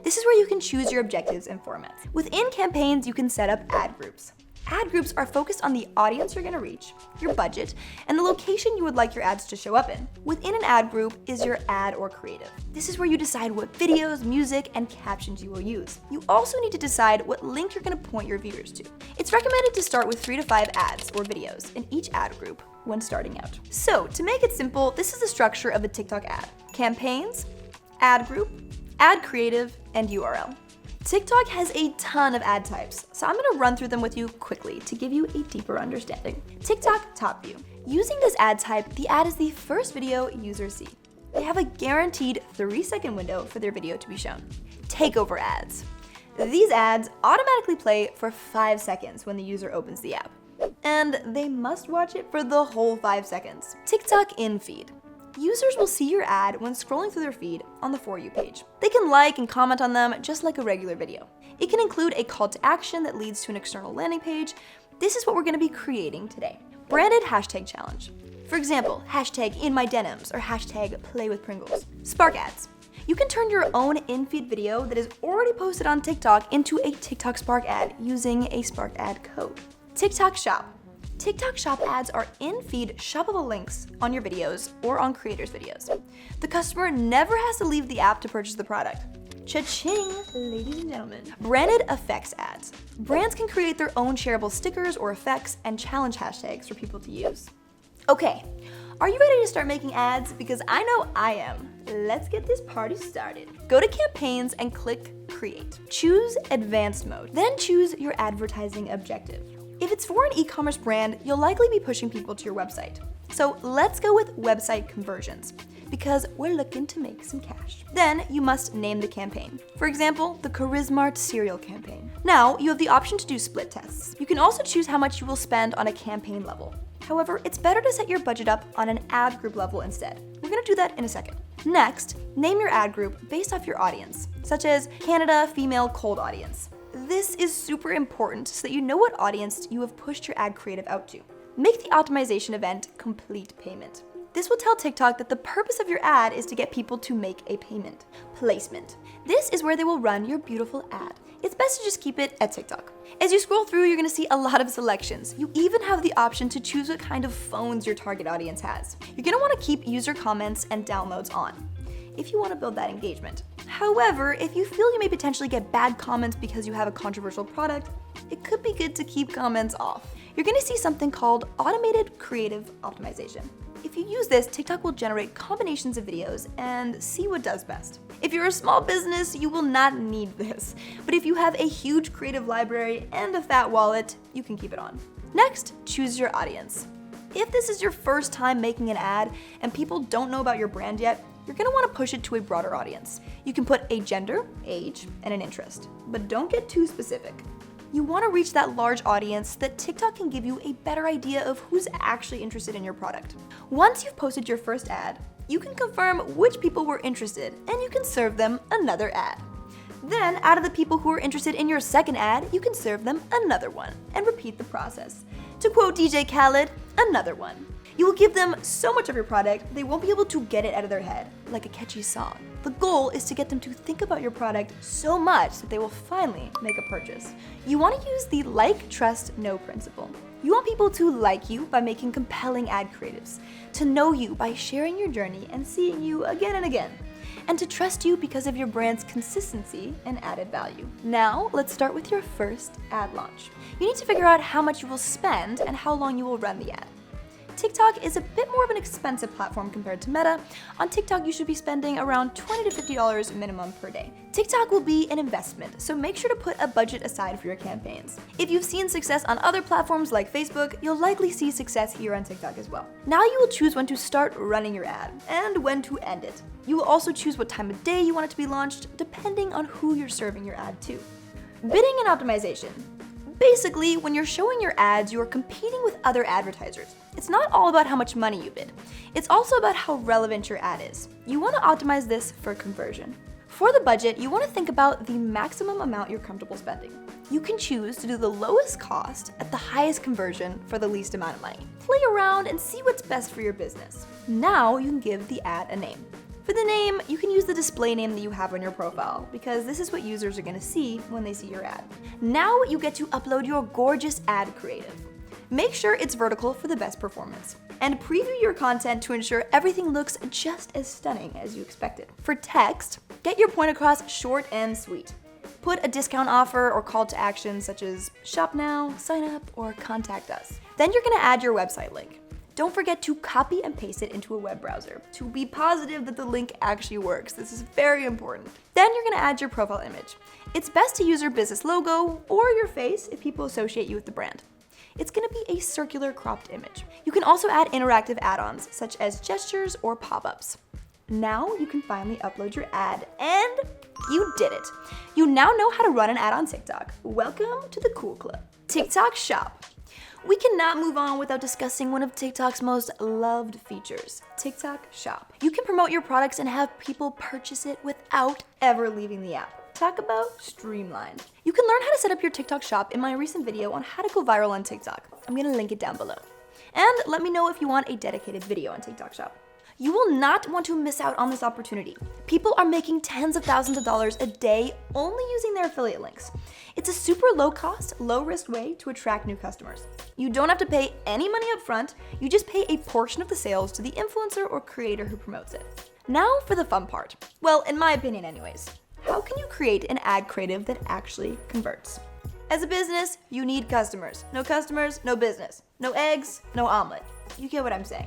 This is where you can choose your objectives and formats. Within campaigns, you can set up ad groups. Ad groups are focused on the audience you're going to reach, your budget, and the location you would like your ads to show up in. Within an ad group is your ad or creative. This is where you decide what videos, music, and captions you will use. You also need to decide what link you're going to point your viewers to. It's recommended to start with 3 to 5 ads or videos in each ad group when starting out. So to make it simple, this is the structure of a TikTok ad. Campaigns, ad group, ad creative, and URL. TikTok has a ton of ad types, so I'm going to run through them with you quickly to give you a deeper understanding. TikTok Top View. Using this ad type, the ad is the first video users see. They have a guaranteed 3-second window for their video to be shown. Takeover ads. These ads automatically play for 5 seconds when the user opens the app, and they must watch it for the whole 5 seconds. TikTok In Feed. Users will see your ad when scrolling through their feed on the For You page. They can like and comment on them just like a regular video. It can include a call to action that leads to an external landing page. This is what we're going to be creating today. Branded hashtag challenge. For example, hashtag in my denims or hashtag play with Pringles. Spark ads. You can turn your own in-feed video that is already posted on TikTok into a TikTok Spark ad using a Spark ad code. TikTok Shop. TikTok Shop ads are in-feed shoppable links on your videos or on creators' videos. The customer never has to leave the app to purchase the product. Cha-ching, ladies and gentlemen. Branded effects ads. Brands can create their own shareable stickers or effects and challenge hashtags for people to use. Okay, are you ready to start making ads? Because I know I am. Let's get this party started. Go to campaigns and click Create. Choose Advanced Mode, then choose your advertising objective. If it's for an e-commerce brand, you'll likely be pushing people to your website. So let's go with website conversions, because we're looking to make some cash. Then you must name the campaign. For example, the Charismart cereal campaign. Now you have the option to do split tests. You can also choose how much you will spend on a campaign level. However, it's better to set your budget up on an ad group level instead. We're gonna do that in a second. Next, name your ad group based off your audience, such as Canada female cold audience. This is super important so that you know what audience you have pushed your ad creative out to. Make the optimization event complete payment. This will tell TikTok that the purpose of your ad is to get people to make a payment. Placement. This is where they will run your beautiful ad. It's best to just keep it at TikTok. As you scroll through, you're gonna see a lot of selections. You even have the option to choose what kind of phones your target audience has. You're gonna wanna keep user comments and downloads on if you wanna build that engagement. However, if you feel you may potentially get bad comments because you have a controversial product, it could be good to keep comments off. You're gonna see something called Automated Creative Optimization. If you use this, TikTok will generate combinations of videos and see what does best. If you're a small business, you will not need this. But if you have a huge creative library and a fat wallet, you can keep it on. Next, choose your audience. If this is your first time making an ad and people don't know about your brand yet, you're gonna wanna push it to a broader audience. You can put a gender, age, and an interest, but don't get too specific. You wanna reach that large audience so that TikTok can give you a better idea of who's actually interested in your product. Once you've posted your first ad, you can confirm which people were interested and you can serve them another ad. Then, out of the people who are interested in your second ad, you can serve them another one and repeat the process. To quote DJ Khaled, another one. You will give them so much of your product, they won't be able to get it out of their head, like a catchy song. The goal is to get them to think about your product so much that they will finally make a purchase. You want to use the like, trust, know principle. You want people to like you by making compelling ad creatives, to know you by sharing your journey and seeing you again and again. and to trust you because of your brand's consistency and added value. Now, let's start with your first ad launch. You need to figure out how much you will spend and how long you will run the ad. TikTok is a bit more of an expensive platform compared to Meta. On TikTok, you should be spending around $20 to $50 minimum per day. TikTok will be an investment, so make sure to put a budget aside for your campaigns. If you've seen success on other platforms like Facebook, you'll likely see success here on TikTok as well. Now you will choose when to start running your ad and when to end it. You will also choose what time of day you want it to be launched, depending on who you're serving your ad to. Bidding and optimization. Basically, when you're showing your ads, you are competing with other advertisers. It's not all about how much money you bid. It's also about how relevant your ad is. You want to optimize this for conversion. For the budget, you want to think about the maximum amount you're comfortable spending. You can choose to do the lowest cost at the highest conversion for the least amount of money. Play around and see what's best for your business. Now you can give the ad a name. For the name, you can use the display name that you have on your profile because this is what users are going to see when they see your ad. Now you get to upload your gorgeous ad creative. Make sure it's vertical for the best performance. And preview your content to ensure everything looks just as stunning as you expected. For text, get your point across short and sweet. Put a discount offer or call to action such as shop now, sign up, or contact us. Then you're going to add your website link. Don't forget to copy and paste it into a web browser to be positive that the link actually works. This is very important. Then you're going to add your profile image. It's best to use your business logo or your face if people associate you with the brand. It's going to be a circular cropped image. You can also add interactive add-ons such as gestures or pop-ups. Now you can finally upload your ad, and you did it. You now know how to run an ad on TikTok. Welcome to the cool club. TikTok Shop. We cannot move on without discussing one of TikTok's most loved features, TikTok Shop. You can promote your products and have people purchase it without ever leaving the app. Talk about streamlined. You can learn how to set up your TikTok Shop in my recent video on how to go viral on TikTok. I'm gonna link it down below. And let me know if you want a dedicated video on TikTok Shop. You will not want to miss out on this opportunity. People are making tens of thousands of dollars a day only using their affiliate links. It's a super low cost, low risk way to attract new customers. You don't have to pay any money up front, you just pay a portion of the sales to the influencer or creator who promotes it. Now for the fun part. Well, in my opinion anyways. How can you create an ad creative that actually converts? As a business, you need customers. No customers, no business. No eggs, no omelet. You get what I'm saying.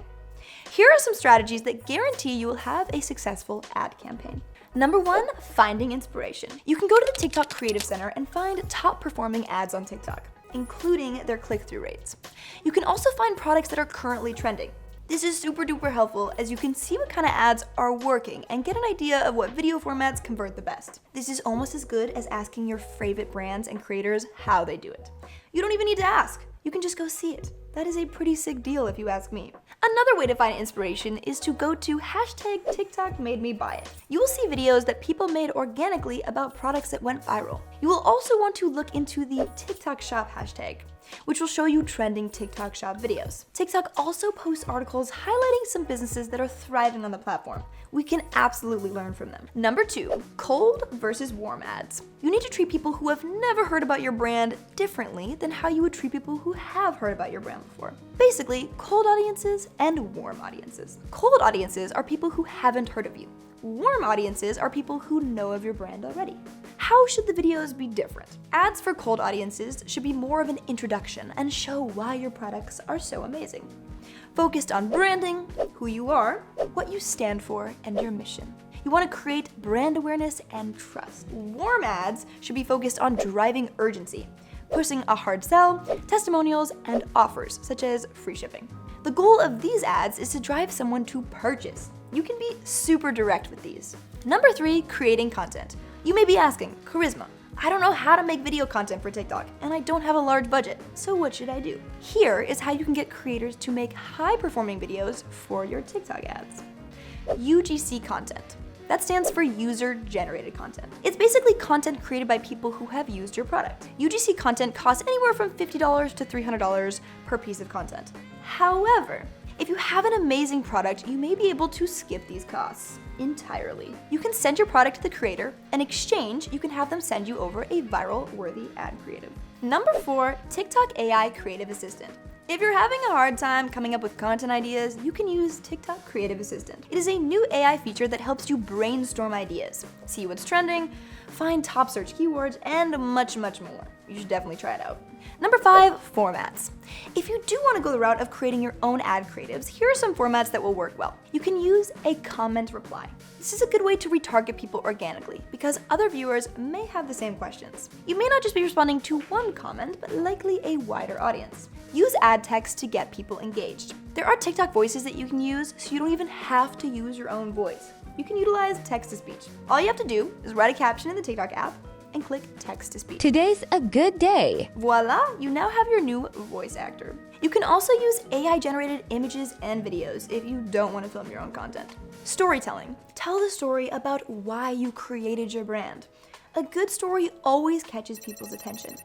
Here are some strategies that guarantee you will have a successful ad campaign. Number 1, finding inspiration. You can go to the TikTok Creative Center and find top performing ads on TikTok, including their click-through rates. You can also find products that are currently trending. This is super duper helpful as you can see what kind of ads are working and get an idea of what video formats convert the best. This is almost as good as asking your favorite brands and creators how they do it. You don't even need to ask. You can just go see it. That is a pretty sick deal if you ask me. Another way to find inspiration is to go to #TikTok-made-me-buy-it. You will see videos that people made organically about products that went viral. You will also want to look into the TikTok Shop hashtag, which will show you trending TikTok Shop videos. TikTok also posts articles highlighting some businesses that are thriving on the platform. We can absolutely learn from them. Number 2, cold versus warm ads. You need to treat people who have never heard about your brand differently than how you would treat people who have heard about your brand before. Basically, cold audiences and warm audiences. Cold audiences are people who haven't heard of you. Warm audiences are people who know of your brand already. How should the videos be different? Ads for cold audiences should be more of an introduction and show why your products are so amazing. Focused on branding, who you are, what you stand for, and your mission. You want to create brand awareness and trust. Warm ads should be focused on driving urgency, pushing a hard sell, testimonials, and offers, such as free shipping. The goal of these ads is to drive someone to purchase. You can be super direct with these. Number 3, creating content. You may be asking, Charisma, I don't know how to make video content for TikTok, and I don't have a large budget, so what should I do? Here is how you can get creators to make high-performing videos for your TikTok ads. UGC content. That stands for user-generated content. It's basically content created by people who have used your product. UGC content costs anywhere from $50 to $300 per piece of content. However, if you have an amazing product, you may be able to skip these costs entirely. You can send your product to the creator. In exchange, you can have them send you over a viral-worthy ad creative. Number 4, TikTok AI Creative Assistant. If you're having a hard time coming up with content ideas, you can use TikTok Creative Assistant. It is a new AI feature that helps you brainstorm ideas, see what's trending, find top search keywords, and much, much more. You should definitely try it out. Number 5, formats. If you do want to go the route of creating your own ad creatives, here are some formats that will work well. You can use a comment reply. This is a good way to retarget people organically because other viewers may have the same questions. You may not just be responding to one comment, but likely a wider audience. Use ad text to get people engaged. There are TikTok voices that you can use, so you don't even have to use your own voice. You can utilize text-to-speech. All you have to do is write a caption in the TikTok app and click text-to-speech. Today's a good day. Voila, you now have your new voice actor. You can also use AI-generated images and videos if you don't want to film your own content. Storytelling. Tell the story about why you created your brand. A good story always catches people's attention.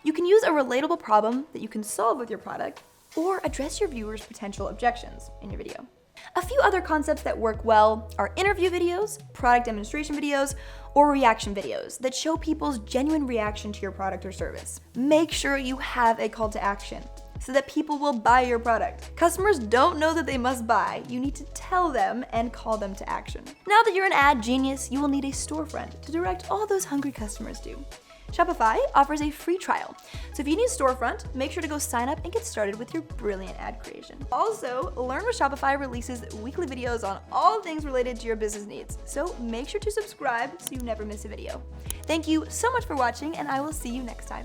You can use a relatable problem that you can solve with your product or address your viewers' potential objections in your video. A few other concepts that work well are interview videos, product demonstration videos, or reaction videos that show people's genuine reaction to your product or service. Make sure you have a call to action so that people will buy your product. Customers don't know that they must buy. You need to tell them and call them to action. Now that you're an ad genius, you will need a storefront to direct all those hungry customers to. Shopify offers a free trial, so if you need a storefront, make sure to go sign up and get started with your brilliant ad creation. Also, Learn with Shopify releases weekly videos on all things related to your business needs, so make sure to subscribe so you never miss a video. Thank you so much for watching, and I will see you next time.